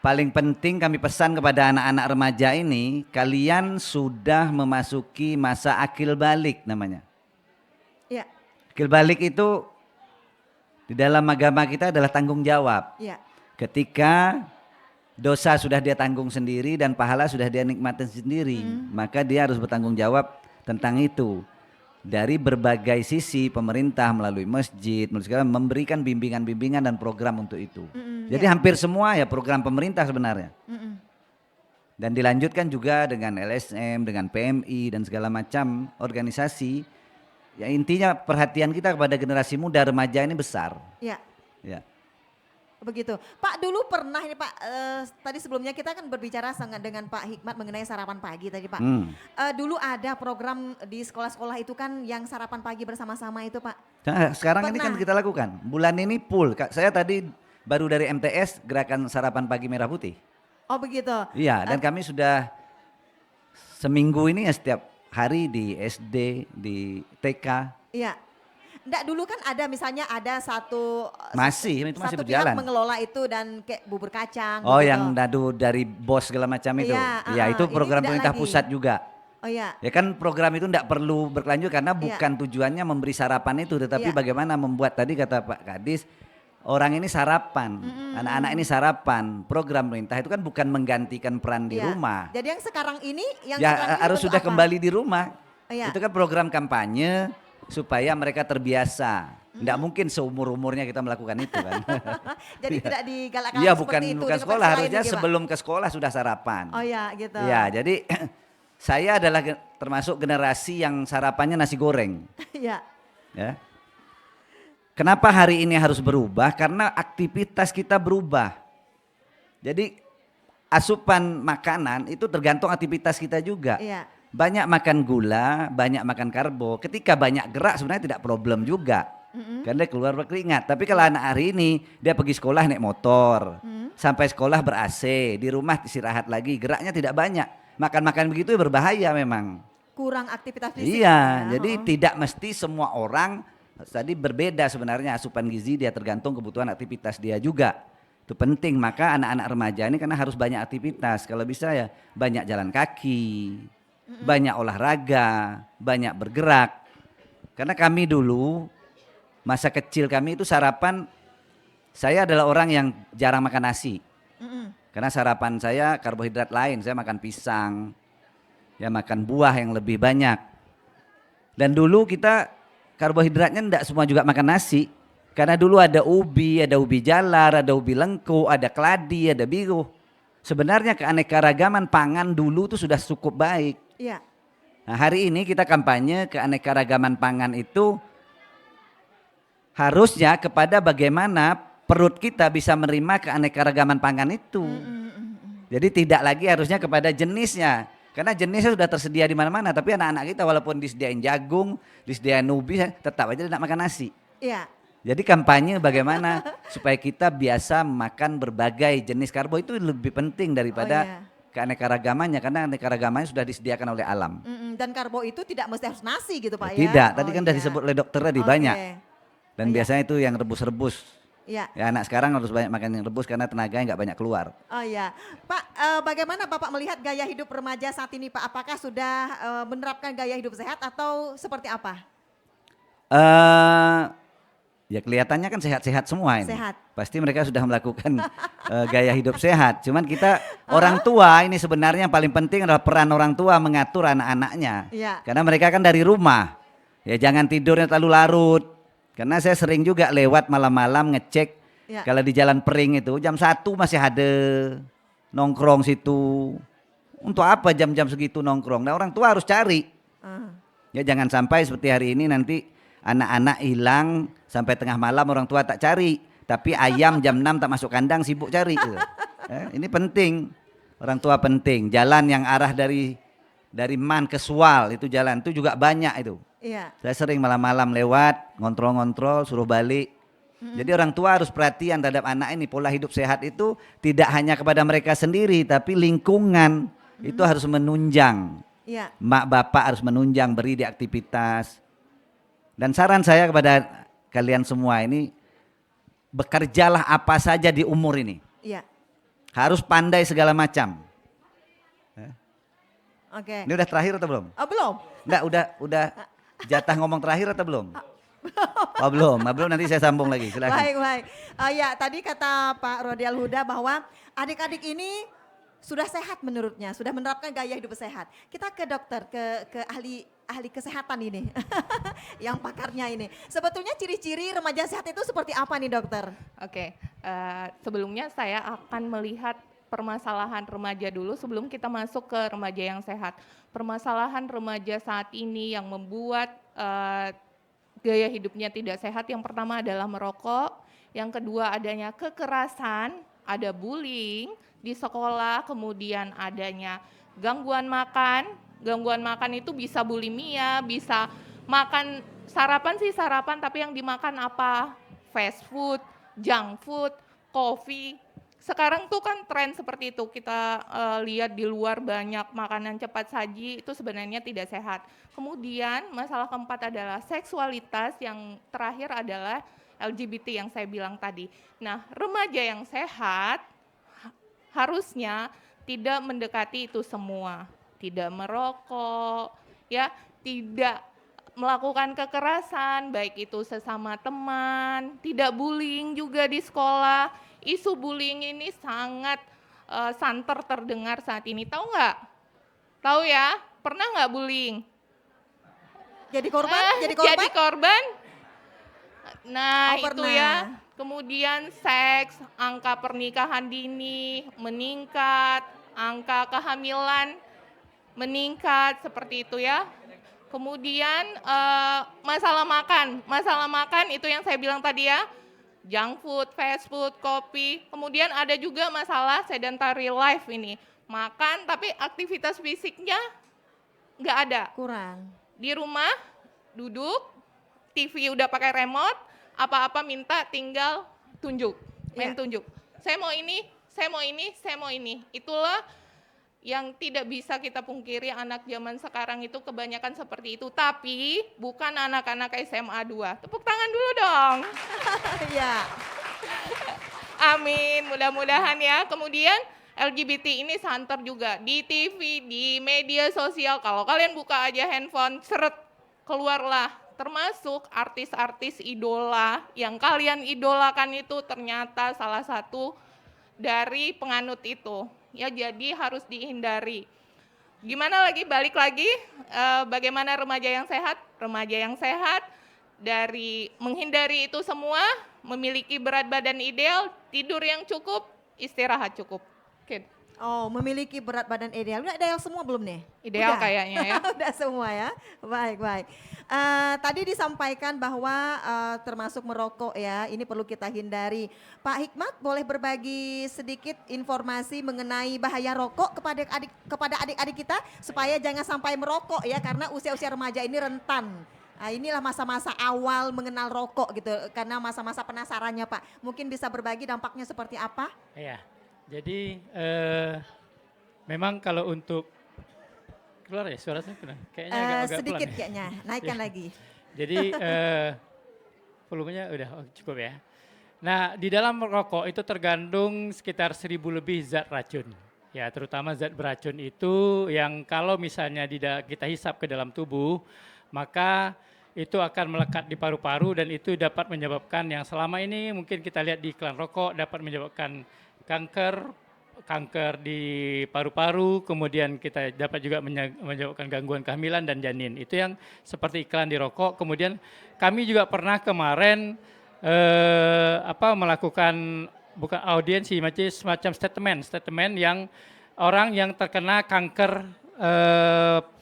paling penting kami pesan kepada anak-anak remaja ini, kalian sudah memasuki masa akil balik namanya. Ya. Akil balik itu di dalam agama kita adalah tanggung jawab. Ya. Ketika dosa sudah dia tanggung sendiri dan pahala sudah dia nikmatin sendiri, maka dia harus bertanggung jawab tentang itu. Dari berbagai sisi pemerintah melalui masjid, memberikan bimbingan-bimbingan dan program untuk itu. Jadi hampir semua ya program pemerintah sebenarnya. Dan dilanjutkan juga dengan LSM, dengan PMI dan segala macam organisasi. Ya intinya perhatian kita kepada generasi muda remaja ini besar. Ya. Ya. Begitu. Pak dulu pernah ini Pak, tadi sebelumnya kita kan berbicara sangat dengan Pak Hikmat mengenai sarapan pagi tadi Pak. Dulu ada program di sekolah-sekolah itu kan yang sarapan pagi bersama-sama itu Pak. Nah, sekarang ini kan kita lakukan. Bulan ini full. Saya tadi baru dari MTS gerakan sarapan pagi merah putih. Oh begitu. Iya, dan kami sudah seminggu ini ya setiap hari di SD, di TK. Iya. Enggak dulu kan ada misalnya ada satu itu masih satu berjalan. pihak mengelola itu dan kayak bubur kacang. Oh, gitu. yang dadu dari bos segala macam itu. Iya, itu program pemerintah pusat juga. Oh iya. Ya kan program itu enggak perlu berlanjut karena bukan tujuannya memberi sarapan itu, tetapi bagaimana membuat tadi kata Pak Kadis, orang ini sarapan, anak-anak ini sarapan. Program pemerintah itu kan bukan menggantikan peran di rumah. Jadi yang sekarang ini yang ya sekarang ini harus sudah apa? kembali di rumah. Iya. Itu kan program kampanye supaya mereka terbiasa Nggak mungkin seumur-umurnya kita melakukan itu kan. Jadi tidak digalakkan Iya, seperti bukan itu bukan di tempat sekolah, lain harusnya gitu, Pak? sebelum ke sekolah sudah sarapan. Oh ya, gitu. Ya, jadi saya adalah termasuk generasi yang sarapannya nasi goreng. Iya. Ya. Kenapa hari ini harus berubah? Karena aktivitas kita berubah. Jadi asupan makanan itu tergantung aktivitas kita juga. Iya. Banyak makan gula, banyak makan karbo. Ketika banyak gerak sebenarnya tidak problem juga. Karena dia keluar berkeringat. Tapi kalau anak hari ini dia pergi sekolah naik motor, sampai sekolah ber-AC, di rumah istirahat lagi, geraknya tidak banyak. Makan-makan begitu berbahaya memang. Kurang aktivitas fisik. Iya, jadi tidak mesti semua orang tadi berbeda sebenarnya asupan gizi, dia tergantung kebutuhan aktivitas dia juga. Itu penting, maka anak-anak remaja ini karena harus banyak aktivitas. Kalau bisa ya banyak jalan kaki, banyak olahraga, banyak bergerak. Karena kami dulu masa kecil kami itu sarapan, saya adalah orang yang jarang makan nasi. Karena sarapan saya karbohidrat lain, saya makan pisang, ya makan buah yang lebih banyak. Dan dulu kita karbohidratnya enggak semua juga makan nasi. Karena dulu ada ubi jalar, ada ubi lengku, ada keladi, ada biru. Sebenarnya keanekaragaman pangan dulu itu sudah cukup baik. Iya. Nah, hari ini kita kampanye keanekaragaman pangan itu harusnya kepada bagaimana perut kita bisa menerima keanekaragaman pangan itu. Jadi tidak lagi harusnya kepada jenisnya. Karena jenisnya sudah tersedia di mana-mana. Tapi anak-anak kita walaupun disediain jagung, disediain ubi, tetap aja tidak makan nasi. Iya. Jadi kampanye bagaimana supaya kita biasa makan berbagai jenis karbo itu lebih penting daripada keanekaragamannya. Karena keanekaragamannya sudah disediakan oleh alam. Dan karbo itu tidak mesti harus nasi gitu Pak ya? Tidak, tadi kan sudah disebut oleh dokter tadi banyak. Dan biasanya itu yang rebus-rebus. Iya. Ya anak sekarang harus banyak makan yang rebus karena tenaganya nggak banyak keluar. Oh iya, Pak, bagaimana Bapak melihat gaya hidup remaja saat ini Pak? Apakah sudah menerapkan gaya hidup sehat atau seperti apa? Ya kelihatannya kan sehat-sehat semua ini. Sehat. Pasti mereka sudah melakukan gaya hidup sehat. Cuman kita orang tua ini sebenarnya yang paling penting adalah peran orang tua mengatur anak-anaknya. Iya. Karena mereka kan dari rumah. Ya jangan tidurnya terlalu larut. Karena saya sering juga lewat malam-malam ngecek. Ya. Kalau di Jalan Pering itu jam 1 masih ada nongkrong situ. Untuk apa jam-jam segitu nongkrong? Nah orang tua harus cari. Ya jangan sampai seperti hari ini nanti anak-anak hilang sampai tengah malam orang tua tak cari. Tapi ayam jam 6 tak masuk kandang sibuk cari. Ini penting. Orang tua penting. Jalan yang arah dari Man ke Sual itu jalan itu juga banyak itu. Iya. Saya sering malam-malam lewat, ngontrol-ngontrol, suruh balik. Jadi orang tua harus perhatian terhadap anak ini. Pola hidup sehat itu tidak hanya kepada mereka sendiri, tapi lingkungan itu harus menunjang. Iya. Mak bapak harus menunjang, beri di aktivitas. Dan saran saya kepada kalian semua ini, bekerjalah apa saja di umur ini. Iya. Harus pandai segala macam. Oke. Ini udah terakhir atau belum? Oh belum. Enggak, udah jatah ngomong terakhir atau belum? Oh belum nanti saya sambung lagi, silakan. Baik. Ya tadi kata Pak Rodial Huda bahwa adik-adik ini sudah sehat menurutnya, sudah menerapkan gaya hidup sehat. Kita ke dokter, ke ahli kesehatan ini, yang pakarnya ini. Sebetulnya ciri-ciri remaja sehat itu seperti apa nih dokter? Oke, sebelumnya saya akan melihat permasalahan remaja dulu sebelum kita masuk ke remaja yang sehat. Permasalahan remaja saat ini yang membuat gaya hidupnya tidak sehat, yang pertama adalah merokok, yang kedua adanya kekerasan, ada bullying di sekolah, kemudian adanya gangguan makan. Gangguan makan itu bisa bulimia, bisa makan sarapan tapi yang dimakan apa? Fast food, junk food, coffee. Sekarang tuh kan tren seperti itu, kita lihat di luar banyak makanan cepat saji, itu sebenarnya tidak sehat. Kemudian masalah keempat adalah seksualitas, yang terakhir adalah LGBT yang saya bilang tadi. Nah, remaja yang sehat harusnya tidak mendekati itu semua, tidak merokok, ya, tidak melakukan kekerasan, baik itu sesama teman, tidak bullying juga di sekolah. Isu bullying ini sangat santer terdengar saat ini. Tahu nggak? Tahu ya? Pernah nggak bullying? Jadi korban? Jadi korban? Nah, Oh, itu pernah. ya. Kemudian seks, angka pernikahan dini meningkat, angka kehamilan meningkat seperti itu ya. Kemudian masalah makan itu yang saya bilang tadi ya, junk food, fast food, kopi. Kemudian ada juga masalah sedentary life ini, makan tapi aktivitas fisiknya nggak ada. Kurang. Di rumah duduk, TV udah pakai remote, apa-apa minta tinggal tunjuk, main tunjuk. Saya mau ini, saya mau ini, saya mau ini. Itulah yang tidak bisa kita pungkiri, anak zaman sekarang itu kebanyakan seperti itu. Tapi bukan anak-anak SMA 2. Tepuk tangan dulu dong. Iya. Amin, mudah-mudahan ya. Kemudian LGBT ini santer juga di TV, di media sosial. Kalau kalian buka aja handphone, seret, keluarlah. Termasuk artis-artis idola yang kalian idolakan itu ternyata salah satu dari penganut itu. Ya, jadi harus dihindari. Gimana lagi, balik lagi, bagaimana remaja yang sehat? Remaja yang sehat dari menghindari itu semua, memiliki berat badan ideal, tidur yang cukup, istirahat cukup. Oke. Oh, memiliki berat badan ideal. Udah ideal semua belum nih? Ideal Udah? kayaknya ya. Udah semua ya. Baik, baik. Tadi disampaikan bahwa termasuk merokok ya, ini perlu kita hindari. Pak Hikmat boleh berbagi sedikit informasi mengenai bahaya rokok kepada adik-adik kita supaya jangan sampai merokok ya, karena usia-usia remaja ini rentan. Nah, inilah masa-masa awal mengenal rokok gitu, karena masa-masa penasarannya Pak. Mungkin bisa berbagi dampaknya seperti apa? Iya. Jadi memang kalau untuk keluar ya suara saya benar. Kayaknya agak Sedikit pelan. kayaknya, naikkan Ya. lagi. Jadi volumenya udah cukup ya. Nah, di dalam rokok itu tergandung sekitar 1000 lebih zat racun. Ya, terutama zat beracun itu yang kalau misalnya kita hisap ke dalam tubuh, maka itu akan melekat di paru-paru dan itu dapat menyebabkan yang selama ini mungkin kita lihat di iklan rokok dapat menyebabkan kanker di paru-paru, kemudian kita dapat juga menyebabkan gangguan kehamilan dan janin. Itu yang seperti iklan di rokok. Kemudian kami juga pernah kemarin melakukan bukan audiensi, semacam statement yang orang yang terkena kanker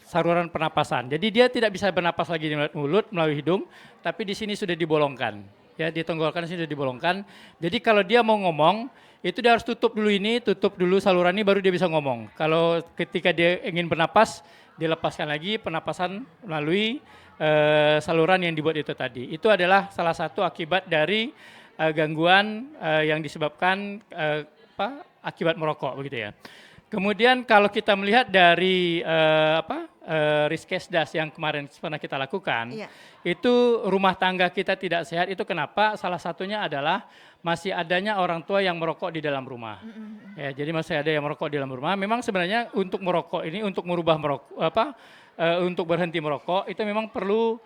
saluran pernapasan. Jadi dia tidak bisa bernapas lagi melalui mulut, melalui hidung, tapi di sini sudah dibolongkan. Ya, di tenggorokan sudah dibolongkan. Jadi kalau dia mau ngomong, itu dia harus tutup dulu saluran ini baru dia bisa ngomong. Kalau ketika dia ingin bernapas, dilepaskan lagi pernapasan melalui saluran yang dibuat itu tadi. Itu adalah salah satu akibat dari gangguan yang disebabkan akibat merokok begitu ya. Kemudian kalau kita melihat dari Riskesdas yang kemarin pernah kita lakukan, itu rumah tangga kita tidak sehat. Itu kenapa? Salah satunya adalah masih adanya orang tua yang merokok di dalam rumah. Ya, jadi masih ada yang merokok di dalam rumah. Memang sebenarnya untuk merokok ini, untuk merubah untuk berhenti merokok itu memang perlu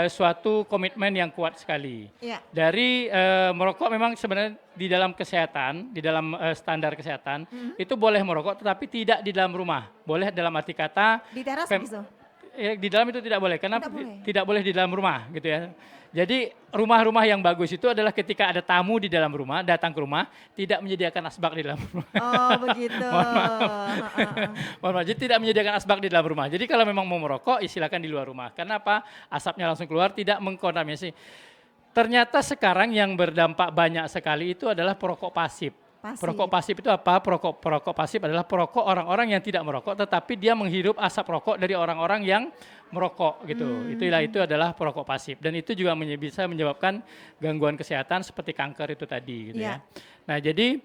suatu komitmen yang kuat sekali. Dari merokok memang sebenarnya di dalam kesehatan, di dalam standar kesehatan itu boleh merokok, tetapi tidak di dalam rumah. Boleh dalam arti kata di teras gitu. Di dalam itu tidak boleh, karena tidak boleh di dalam rumah gitu ya. Jadi rumah-rumah yang bagus itu adalah ketika ada tamu di dalam rumah, datang ke rumah, tidak menyediakan asbak di dalam rumah. Oh begitu. Mohon maaf, jadi tidak menyediakan asbak di dalam rumah. Jadi kalau memang mau merokok, silakan di luar rumah. Karena apa? Asapnya langsung keluar, tidak mengkontaminasi. Ternyata sekarang yang berdampak banyak sekali itu adalah perokok pasif. Perokok pasif itu apa? Perokok pasif adalah perokok orang-orang yang tidak merokok, tetapi dia menghirup asap rokok dari orang-orang yang merokok gitu. Itu adalah perokok pasif, dan itu juga bisa menyebabkan gangguan kesehatan seperti kanker itu tadi gitu ya. Nah, jadi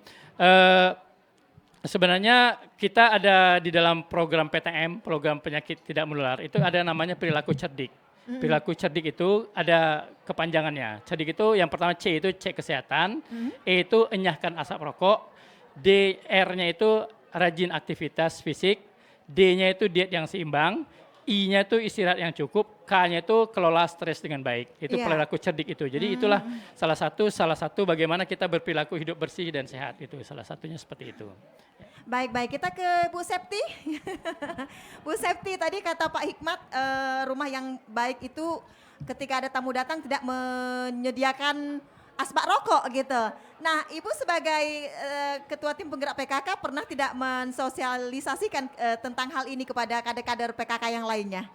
sebenarnya kita ada di dalam program PTM, program penyakit tidak menular, itu ada namanya perilaku cerdik. Perilaku cerdik itu ada kepanjangannya. Cerdik itu yang pertama C itu cek kesehatan, E itu enyahkan asap rokok, D R-nya itu rajin aktivitas fisik, D-nya itu diet yang seimbang, I-nya itu istirahat yang cukup, K-nya itu kelola stres dengan baik. Itu perilaku cerdik itu. Jadi itulah salah satu bagaimana kita berperilaku hidup bersih dan sehat, itu salah satunya seperti itu. Baik, kita ke Bu Septi. Bu Septi, tadi kata Pak Hikmat rumah yang baik itu ketika ada tamu datang tidak menyediakan asbak rokok gitu. Nah, Ibu sebagai ketua tim penggerak PKK pernah tidak mensosialisasikan tentang hal ini kepada kader-kader PKK yang lainnya?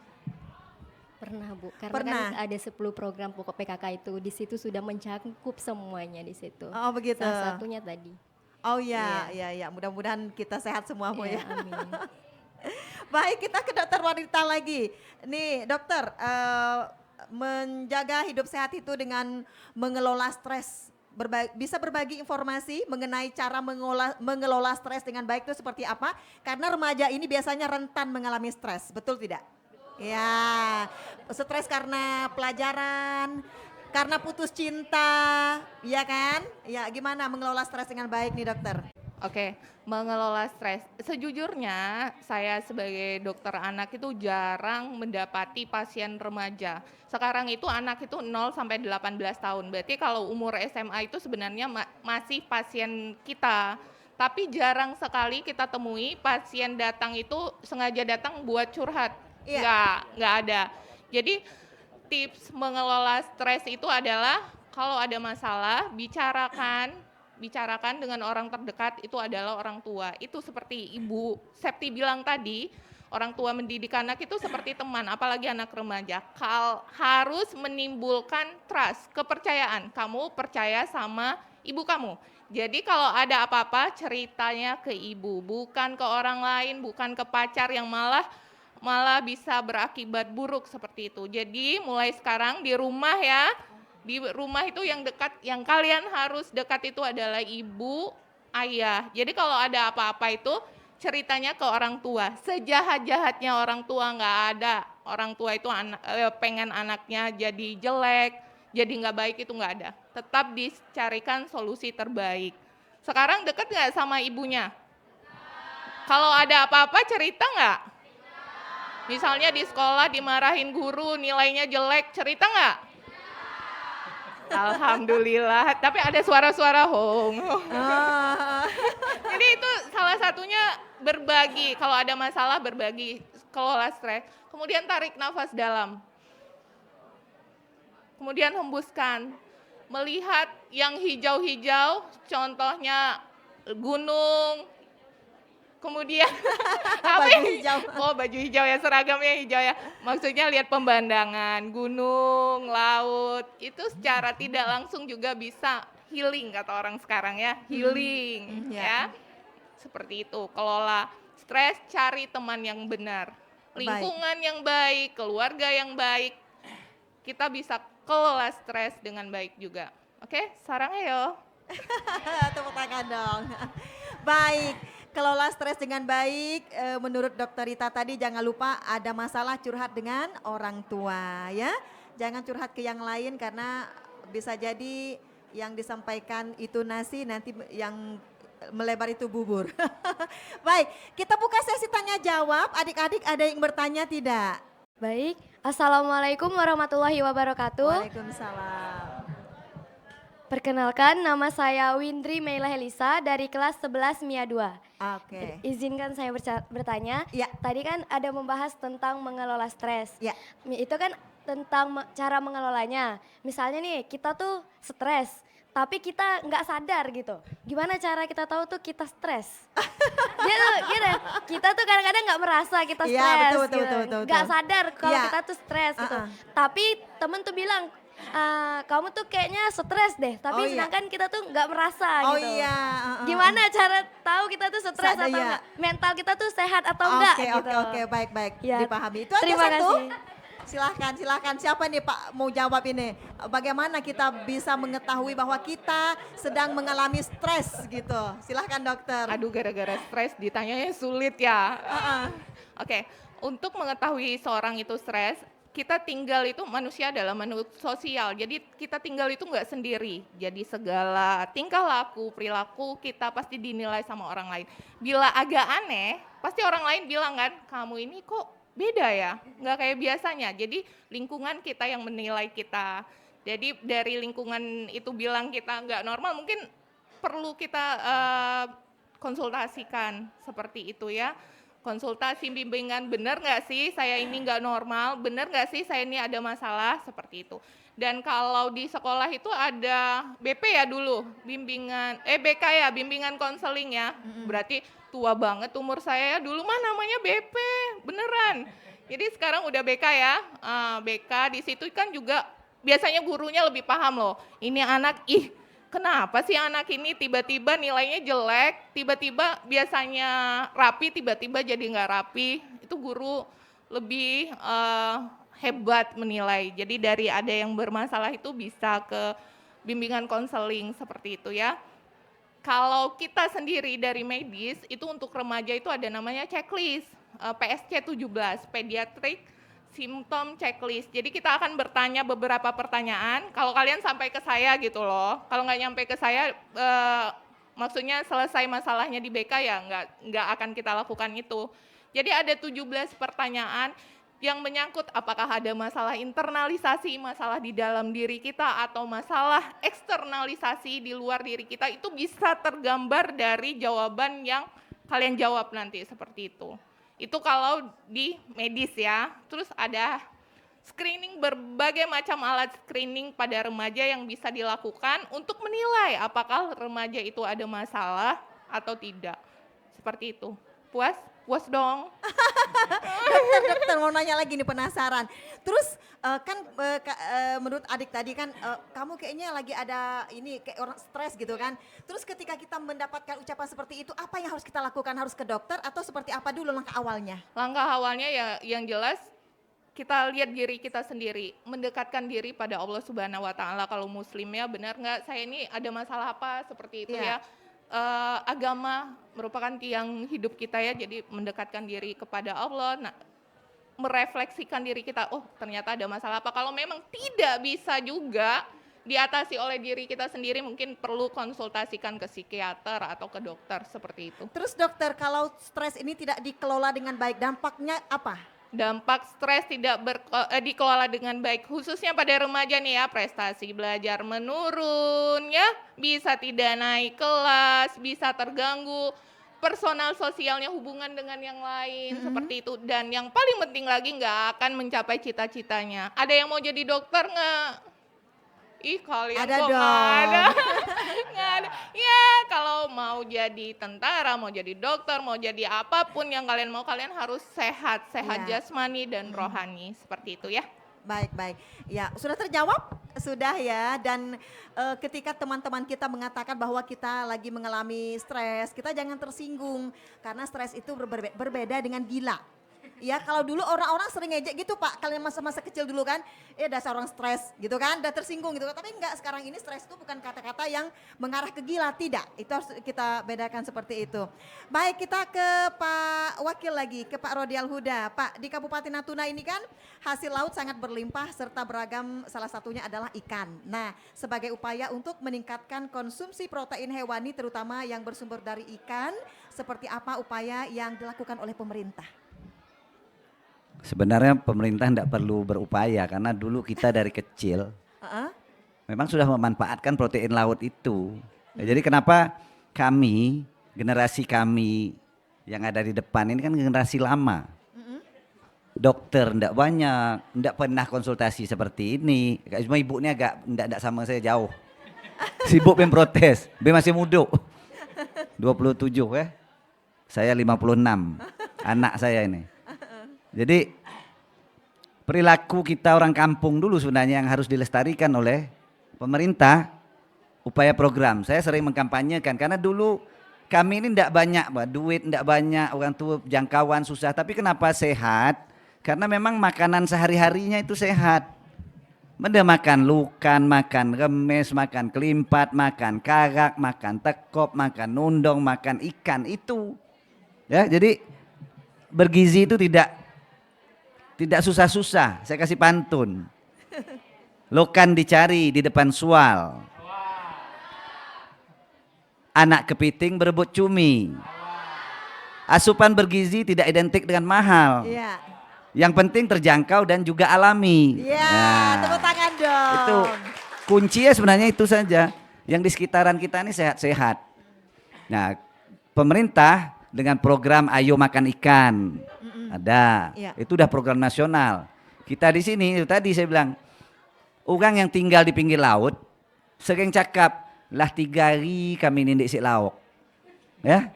Pernah Bu, karena Pernah. kan ada 10 program pokok PKK itu, di situ sudah mencakup semuanya di situ. Oh begitu. Salah satunya tadi. Oh iya, iya. Mudah-mudahan kita sehat semua Bu ya. Amin. Baik, kita ke dokter wanita lagi. Nih dokter, menjaga hidup sehat itu dengan mengelola stres. Bisa berbagi informasi mengenai cara mengelola stres dengan baik itu seperti apa? Karena remaja ini biasanya rentan mengalami stres, betul tidak? Ya, stres karena pelajaran, karena putus cinta, ya kan? Ya, gimana mengelola stres dengan baik nih dokter? Oke, mengelola stres. Sejujurnya saya sebagai dokter anak itu jarang mendapati pasien remaja. Sekarang itu anak itu 0 sampai 18 tahun. Berarti kalau umur SMA itu sebenarnya masih pasien kita. Tapi jarang sekali kita temui pasien datang itu sengaja datang buat curhat. Nggak ada. Jadi tips mengelola stres itu adalah kalau ada masalah bicarakan dengan orang terdekat, itu adalah orang tua. Itu seperti Ibu Septi bilang tadi, orang tua mendidik anak itu seperti teman, apalagi anak remaja. Harus menimbulkan trust, kepercayaan. Kamu percaya sama ibu kamu. Jadi kalau ada apa-apa ceritanya ke ibu, bukan ke orang lain, bukan ke pacar yang malah bisa berakibat buruk seperti itu. Jadi mulai sekarang di rumah ya, di rumah itu yang dekat, yang kalian harus dekat itu adalah ibu, ayah. Jadi kalau ada apa-apa itu ceritanya ke orang tua. Sejahat-jahatnya orang tua nggak ada. Orang tua itu pengen anaknya jadi jelek, jadi nggak baik, itu nggak ada. Tetap dicarikan solusi terbaik. Sekarang dekat nggak sama ibunya? Kalau ada apa-apa cerita nggak? Misalnya di sekolah dimarahin guru, nilainya jelek, cerita nggak? Alhamdulillah, tapi ada suara-suara hong. Jadi itu salah satunya berbagi, kalau ada masalah berbagi, kelola stres. Kemudian tarik nafas dalam. Kemudian hembuskan. Melihat yang hijau-hijau, contohnya gunung. Kemudian baju hijau. Oh, baju hijau ya, seragamnya hijau ya. Maksudnya lihat pemandangan, gunung, laut, itu secara tidak langsung juga bisa healing kata orang sekarang ya, healing ya. Seperti itu, kelola stres, cari teman yang benar, lingkungan yang baik, keluarga yang baik. Kita bisa kelola stres dengan baik juga. Oke, sarangnya yo. Tepuk tangan dong. Baik. Kelola stres dengan baik, menurut Dokter Rita tadi jangan lupa ada masalah curhat dengan orang tua ya. Jangan curhat ke yang lain karena bisa jadi yang disampaikan itu nasi, nanti yang melebar itu bubur. Baik, kita buka sesi tanya jawab. Adik-adik ada yang bertanya tidak? Baik, Assalamualaikum warahmatullahi wabarakatuh. Waalaikumsalam. Perkenalkan, nama saya Windri Meila Helisa dari kelas 11 MIA 2. Oke. Izinkan saya bertanya, tadi kan ada membahas tentang mengelola stres. Itu kan tentang cara mengelolanya. Misalnya nih, kita tuh stres, tapi kita nggak sadar gitu. Gimana cara kita tahu tuh kita stres? Gitu. Kita tuh kadang-kadang nggak merasa kita stres, betul. nggak sadar kalau kita tuh stres gitu. Tapi temen tuh bilang, kamu tuh kayaknya stres deh, tapi sedangkan kita tuh nggak merasa gitu. Gimana cara tahu kita tuh stres atau enggak? Mental kita tuh sehat atau enggak gitu. Oke, baik. Dipahami. Itu aja Terima satu. kasih. Silahkan. Siapa nih Pak mau jawab ini? Bagaimana kita bisa mengetahui bahwa kita sedang mengalami stres gitu? Silahkan dokter. Aduh, gara-gara stres ditanyanya sulit ya. Oke, untuk mengetahui seorang itu stres, kita tinggal itu, manusia adalah makhluk sosial, jadi kita tinggal itu nggak sendiri. Jadi segala tingkah laku, perilaku kita pasti dinilai sama orang lain. Bila agak aneh, pasti orang lain bilang kan, kamu ini kok beda ya, nggak kayak biasanya. Jadi lingkungan kita yang menilai kita. Jadi dari lingkungan itu bilang kita nggak normal, mungkin perlu kita konsultasikan seperti itu ya. konsultasi bimbingan, benar nggak sih saya ini nggak normal, benar nggak sih saya ini ada masalah, seperti itu. Dan kalau di sekolah itu ada BP ya dulu, BK ya, bimbingan konseling ya, berarti tua banget umur saya ya, dulu mah namanya BP, beneran. Jadi sekarang udah BK ya, BK di situ kan juga biasanya gurunya lebih paham loh, ini anak, kenapa sih anak ini tiba-tiba nilainya jelek, tiba-tiba biasanya rapi, tiba-tiba jadi nggak rapi, itu guru lebih hebat menilai. Jadi dari ada yang bermasalah itu bisa ke bimbingan konseling seperti itu ya. Kalau kita sendiri dari medis, itu untuk remaja itu ada namanya checklist, PSC 17, Pediatric Symptom Checklist. Jadi kita akan bertanya beberapa pertanyaan, kalau kalian sampai ke saya gitu loh, kalau nggak nyampe ke saya, maksudnya selesai masalahnya di BK ya nggak akan kita lakukan itu. Jadi ada 17 pertanyaan yang menyangkut apakah ada masalah internalisasi, masalah di dalam diri kita, atau masalah eksternalisasi di luar diri kita, itu bisa tergambar dari jawaban yang kalian jawab nanti seperti itu. Itu kalau di medis ya. Terus ada screening, berbagai macam alat screening pada remaja yang bisa dilakukan untuk menilai apakah remaja itu ada masalah atau tidak. Seperti itu. Puas? Puas dong. Dokter mau nanya lagi nih, penasaran. Terus menurut adik tadi kan kamu kayaknya lagi ada ini kayak orang stres gitu kan. Terus ketika kita mendapatkan ucapan seperti itu, apa yang harus kita lakukan? Harus ke dokter atau seperti apa dulu langkah awalnya? Langkah awalnya ya yang jelas kita lihat diri kita sendiri, mendekatkan diri pada Allah Subhanahu wa taala. Kalau muslim ya, benar nggak saya ini ada masalah apa seperti itu ya. Agama merupakan tiang hidup kita ya, jadi mendekatkan diri kepada Allah, merefleksikan diri kita, oh ternyata ada masalah apa. Kalau memang tidak bisa juga diatasi oleh diri kita sendiri, mungkin perlu konsultasikan ke psikiater atau ke dokter seperti itu. Terus dokter, kalau stres ini tidak dikelola dengan baik, dampaknya apa? Dampak stres tidak dikelola dengan baik, khususnya pada remaja nih ya, prestasi belajar menurun ya, bisa tidak naik kelas, bisa terganggu personal sosialnya, hubungan dengan yang lain seperti itu. Dan yang paling penting lagi, nggak akan mencapai cita-citanya. Ada yang mau jadi dokter nggak? Ih kalian ada kok dong. nggak ada. Ya kalau mau jadi tentara, mau jadi dokter, mau jadi apapun yang kalian mau, kalian harus sehat jasmani dan rohani, seperti itu ya. Baik. Ya, sudah terjawab? Sudah ya. Dan ketika teman-teman kita mengatakan bahwa kita lagi mengalami stres, kita jangan tersinggung karena stres itu berbeda dengan gila. Ya kalau dulu orang-orang sering ngejek gitu Pak, kalian masa-masa kecil dulu kan, dasar orang stres gitu kan, udah tersinggung gitu. Tapi enggak, sekarang ini stres itu bukan kata-kata yang mengarah ke gila, tidak. Itu harus kita bedakan seperti itu. Baik, kita ke Pak Wakil lagi, ke Pak Rodial Huda. Pak, di Kabupaten Natuna ini kan hasil laut sangat berlimpah serta beragam, salah satunya adalah ikan. Nah, sebagai upaya untuk meningkatkan konsumsi protein hewani terutama yang bersumber dari ikan, seperti apa upaya yang dilakukan oleh pemerintah? Sebenarnya pemerintah tidak perlu berupaya karena dulu kita dari kecil memang sudah memanfaatkan protein laut itu. Jadi kenapa kami, generasi kami yang ada di depan ini kan generasi lama. Dokter tidak banyak, tidak pernah konsultasi seperti ini. Cuma ibunya tidak sama saya jauh. Sibuk memprotes, masih muda. 27 ya. Saya 56. Anak saya ini. Jadi perilaku kita orang kampung dulu sebenarnya yang harus dilestarikan oleh pemerintah, upaya program. Saya sering mengkampanyekan karena dulu kami ini tidak banyak duit, tidak banyak, orang tua jangkauan susah. Tapi kenapa sehat? Karena memang makanan sehari-harinya itu sehat. Benda makan lukan, makan remes, makan kelimpat, makan karak, makan tekop, makan nundong, makan ikan itu. Ya, jadi bergizi itu tidak susah-susah, saya kasih pantun. Lokan dicari di depan sual. Anak kepiting berebut cumi. Asupan bergizi tidak identik dengan mahal. Iya. Yang penting terjangkau dan juga alami. Iya, tepuk tangan dong. Itu kuncinya sebenarnya itu saja. Yang di sekitaran kita ini sehat-sehat. Nah, pemerintah dengan program Ayo Makan Ikan. Ada. Iya. Itu udah program nasional. Kita di sini itu tadi saya bilang, orang yang tinggal di pinggir laut sering cakap, lah 3 hari kami nindik si lauk. Ya.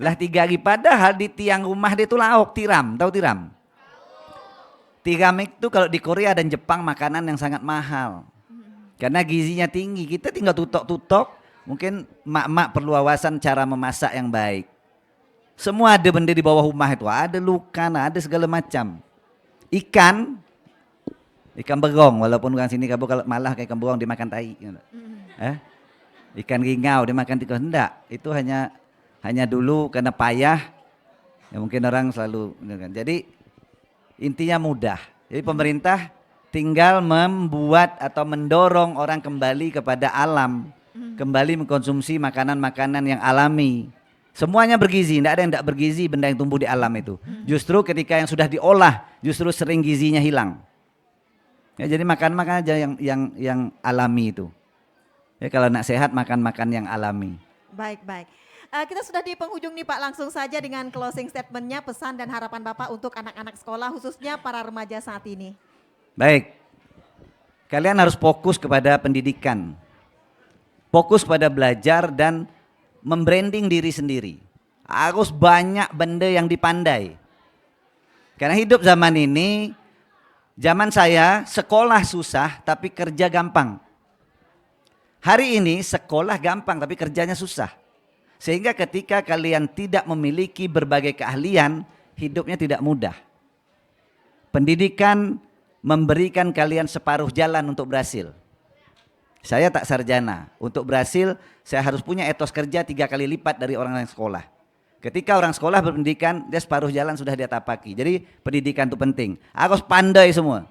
Lah 3 hari, padahal di tiang rumah dia itu lauk, tiram. Tahu tiram? Tiram itu kalau di Korea dan Jepang makanan yang sangat mahal. Karena gizinya tinggi. Kita tinggal tutok-tutok. Mungkin mak-mak perlu wawasan cara memasak yang baik. Semua ada benda di bawah rumah itu. Ada lukan, ada segala macam. Ikan berong. Walaupun orang sini kabur kalau malah kayak ikan berong dimakan tai. Ikan ringau dimakan tikus. Enggak. Itu hanya dulu karena payah. Ya mungkin orang selalu. Jadi intinya mudah. Jadi pemerintah tinggal membuat atau mendorong orang kembali kepada alam. Kembali mengkonsumsi makanan-makanan yang alami. Semuanya bergizi, tidak ada yang tidak bergizi benda yang tumbuh di alam itu. Justru ketika yang sudah diolah, justru sering gizinya hilang. Ya, jadi makan aja yang alami itu. Ya, kalau nak sehat makan yang alami. Baik. Kita sudah di penghujung nih Pak, langsung saja dengan closing statementnya, pesan dan harapan Bapak untuk anak-anak sekolah khususnya para remaja saat ini. Baik, kalian harus fokus kepada pendidikan. Fokus pada belajar dan membranding diri sendiri. Harus banyak benda yang dipandai. Karena hidup zaman ini, zaman saya sekolah susah tapi kerja gampang. Hari ini sekolah gampang tapi kerjanya susah. Sehingga ketika kalian tidak memiliki berbagai keahlian, hidupnya tidak mudah. Pendidikan memberikan kalian separuh jalan untuk berhasil. Saya tak sarjana. Untuk berhasil, saya harus punya etos kerja 3 kali lipat dari orang yang sekolah. Ketika orang sekolah berpendidikan, dia separuh jalan sudah dia tapaki. Jadi pendidikan itu penting. Harus pandai semua.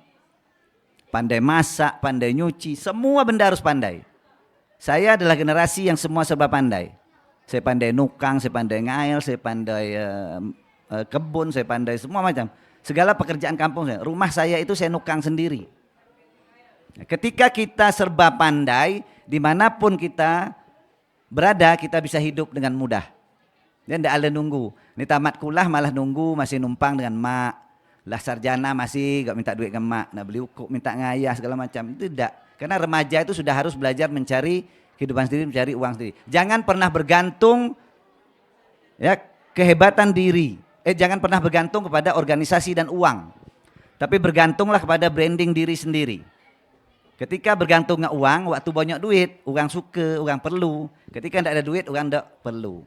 Pandai masak, pandai nyuci, semua benda harus pandai. Saya adalah generasi yang semua serba pandai. Saya pandai nukang, saya pandai ngail, saya pandai kebun, saya pandai semua macam. Segala pekerjaan kampung saya. Rumah saya itu saya nukang sendiri. Ketika kita serba pandai, dimanapun kita berada, kita bisa hidup dengan mudah. Dan tidak ada nunggu. Ini tamat kuliah malah nunggu, masih numpang dengan mak. Lah sarjana masih gak minta duit ke mak, nak beli ukuk, minta ngayah segala macam. Itu tidak. Karena remaja itu sudah harus belajar mencari kehidupan sendiri, mencari uang sendiri. Jangan pernah bergantung ya kehebatan diri. Jangan pernah bergantung kepada organisasi dan uang. Tapi bergantunglah kepada branding diri sendiri. Ketika bergantung dengan uang, waktu banyak duit, orang suka, orang perlu. Ketika tidak ada duit, orang tidak perlu.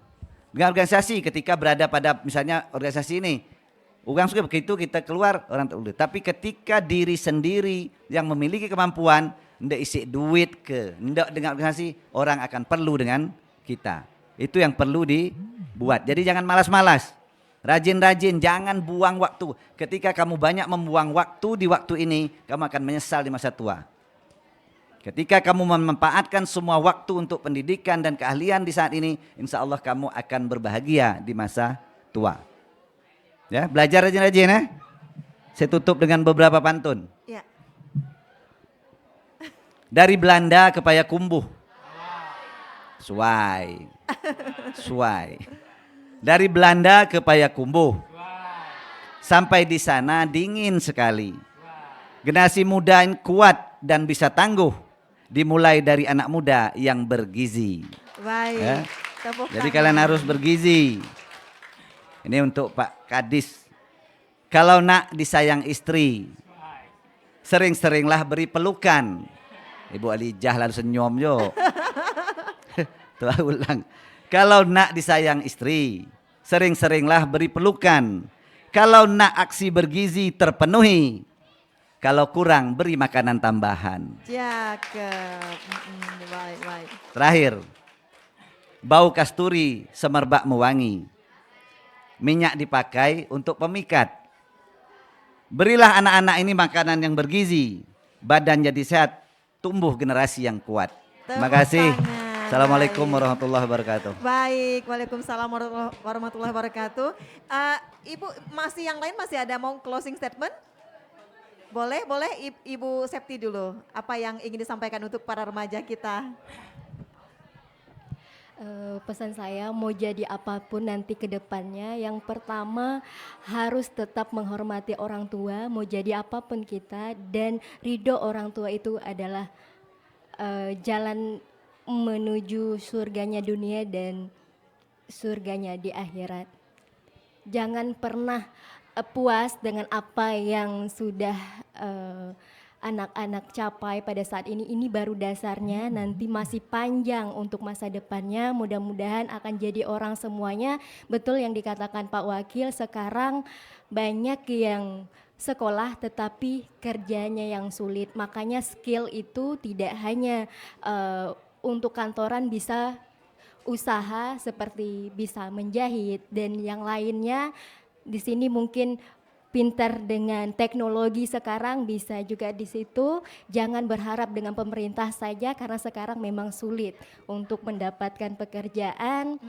Dengan organisasi, ketika berada pada misalnya organisasi ini, orang suka begitu kita keluar, orang tak perlu. Tapi ketika diri sendiri yang memiliki kemampuan, tidak isi duit tidak dengan organisasi, orang akan perlu dengan kita. Itu yang perlu dibuat. Jadi jangan malas-malas. Rajin-rajin, jangan buang waktu. Ketika kamu banyak membuang waktu di waktu ini, kamu akan menyesal di masa tua. Ketika kamu memanfaatkan semua waktu untuk pendidikan dan keahlian di saat ini, insya Allah kamu akan berbahagia di masa tua. Ya, belajar rajin-rajin ya. Saya tutup dengan beberapa pantun. Ya. Dari Belanda ke Payakumbuh. Suai. Dari Belanda ke Payakumbuh. Sampai di sana dingin sekali. Generasi muda yang kuat dan bisa tangguh. Dimulai dari anak muda yang bergizi. Baik. Ya. Jadi kalian harus bergizi. Ini untuk Pak Kadis. Kalau nak disayang istri, sering-seringlah beri pelukan. Ibu Alijah lalu senyum jo. Tuh ulang. Kalau nak disayang istri, sering-seringlah beri pelukan. Kalau nak aksi bergizi terpenuhi, kalau kurang beri makanan tambahan. Cakep. Baik. Terakhir, bau kasturi semerbak mewangi. Minyak dipakai untuk pemikat. Berilah anak-anak ini makanan yang bergizi. Badan jadi sehat, tumbuh generasi yang kuat. Terima kasih. Assalamualaikum warahmatullahi wabarakatuh. Baik, waalaikumsalam warahmatullahi wabarakatuh. Ibu masih yang lain masih ada mau closing statement? Boleh Ibu Septi dulu. Apa yang ingin disampaikan untuk para remaja kita? Pesan saya mau jadi apapun nanti ke depannya, yang pertama harus tetap menghormati orang tua, mau jadi apapun kita, dan ridho orang tua itu adalah jalan menuju surganya dunia dan surganya di akhirat. Jangan pernah puas dengan apa yang sudah anak-anak capai pada saat ini baru dasarnya, nanti masih panjang untuk masa depannya. Mudah-mudahan akan jadi orang semuanya. Betul yang dikatakan Pak Wakil, sekarang banyak yang sekolah tetapi kerjanya yang sulit. Makanya skill itu tidak hanya untuk kantoran, bisa usaha seperti bisa menjahit dan yang lainnya. Di sini mungkin pintar dengan teknologi sekarang bisa juga di situ. Jangan berharap dengan pemerintah saja karena sekarang memang sulit untuk mendapatkan pekerjaan.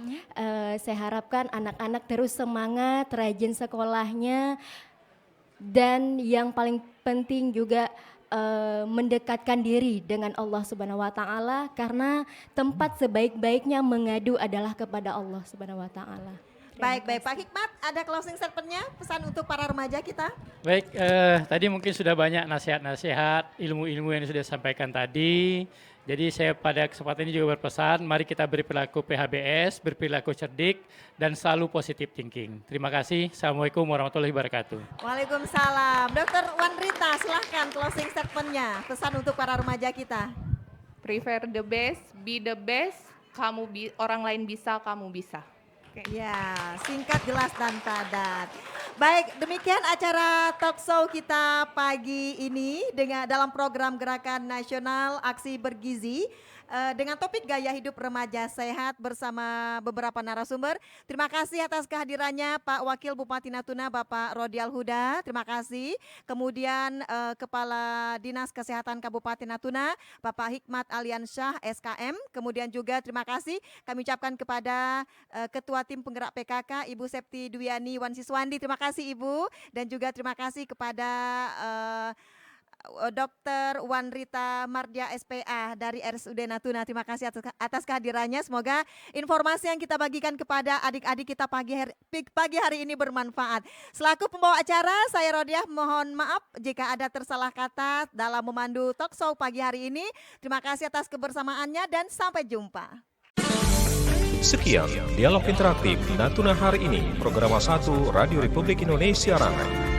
Saya harapkan anak-anak terus semangat, rajin sekolahnya, dan yang paling penting juga mendekatkan diri dengan Allah Subhanahu wa taala, karena tempat sebaik-baiknya mengadu adalah kepada Allah Subhanahu wa taala. Baik, Pak Hikmat, ada closing statement-nya, pesan untuk para remaja kita? Baik, tadi mungkin sudah banyak nasihat-nasihat, ilmu-ilmu yang sudah disampaikan tadi. Jadi saya pada kesempatan ini juga berpesan, mari kita berperilaku PHBS, berperilaku cerdik, dan selalu positive thinking. Terima kasih. Assalamualaikum warahmatullahi wabarakatuh. Waalaikumsalam. Dr. Wan Rita, silahkan closing statement-nya, pesan untuk para remaja kita. Prefer the best, be the best, orang lain bisa, kamu bisa. Ya, singkat, jelas, dan padat. Baik, demikian acara talk show kita pagi ini dalam program Gerakan Nasional Aksi Bergizi dengan topik gaya hidup remaja sehat bersama beberapa narasumber. Terima kasih atas kehadirannya Pak Wakil Bupati Natuna Bapak Rodial Huda. Terima kasih. Kemudian Kepala Dinas Kesehatan Kabupaten Natuna Bapak Hikmat Aliansyah SKM. Kemudian juga terima kasih kami ucapkan kepada Ketua Tim Penggerak PKK Ibu Septi Dwiani Wansiswandi. Terima kasih Ibu, dan juga terima kasih kepada Dr. Wan Rita Mardia SPA dari RSUD Natuna. Terima kasih atas kehadirannya. Semoga informasi yang kita bagikan kepada adik-adik kita pagi hari ini bermanfaat. Selaku pembawa acara, saya Rodiah mohon maaf jika ada tersalah kata dalam memandu talk show pagi hari ini. Terima kasih atas kebersamaannya dan sampai jumpa. Sekian Dialog Interaktif Natuna hari ini, Program 1 Radio Republik Indonesia Rangkai.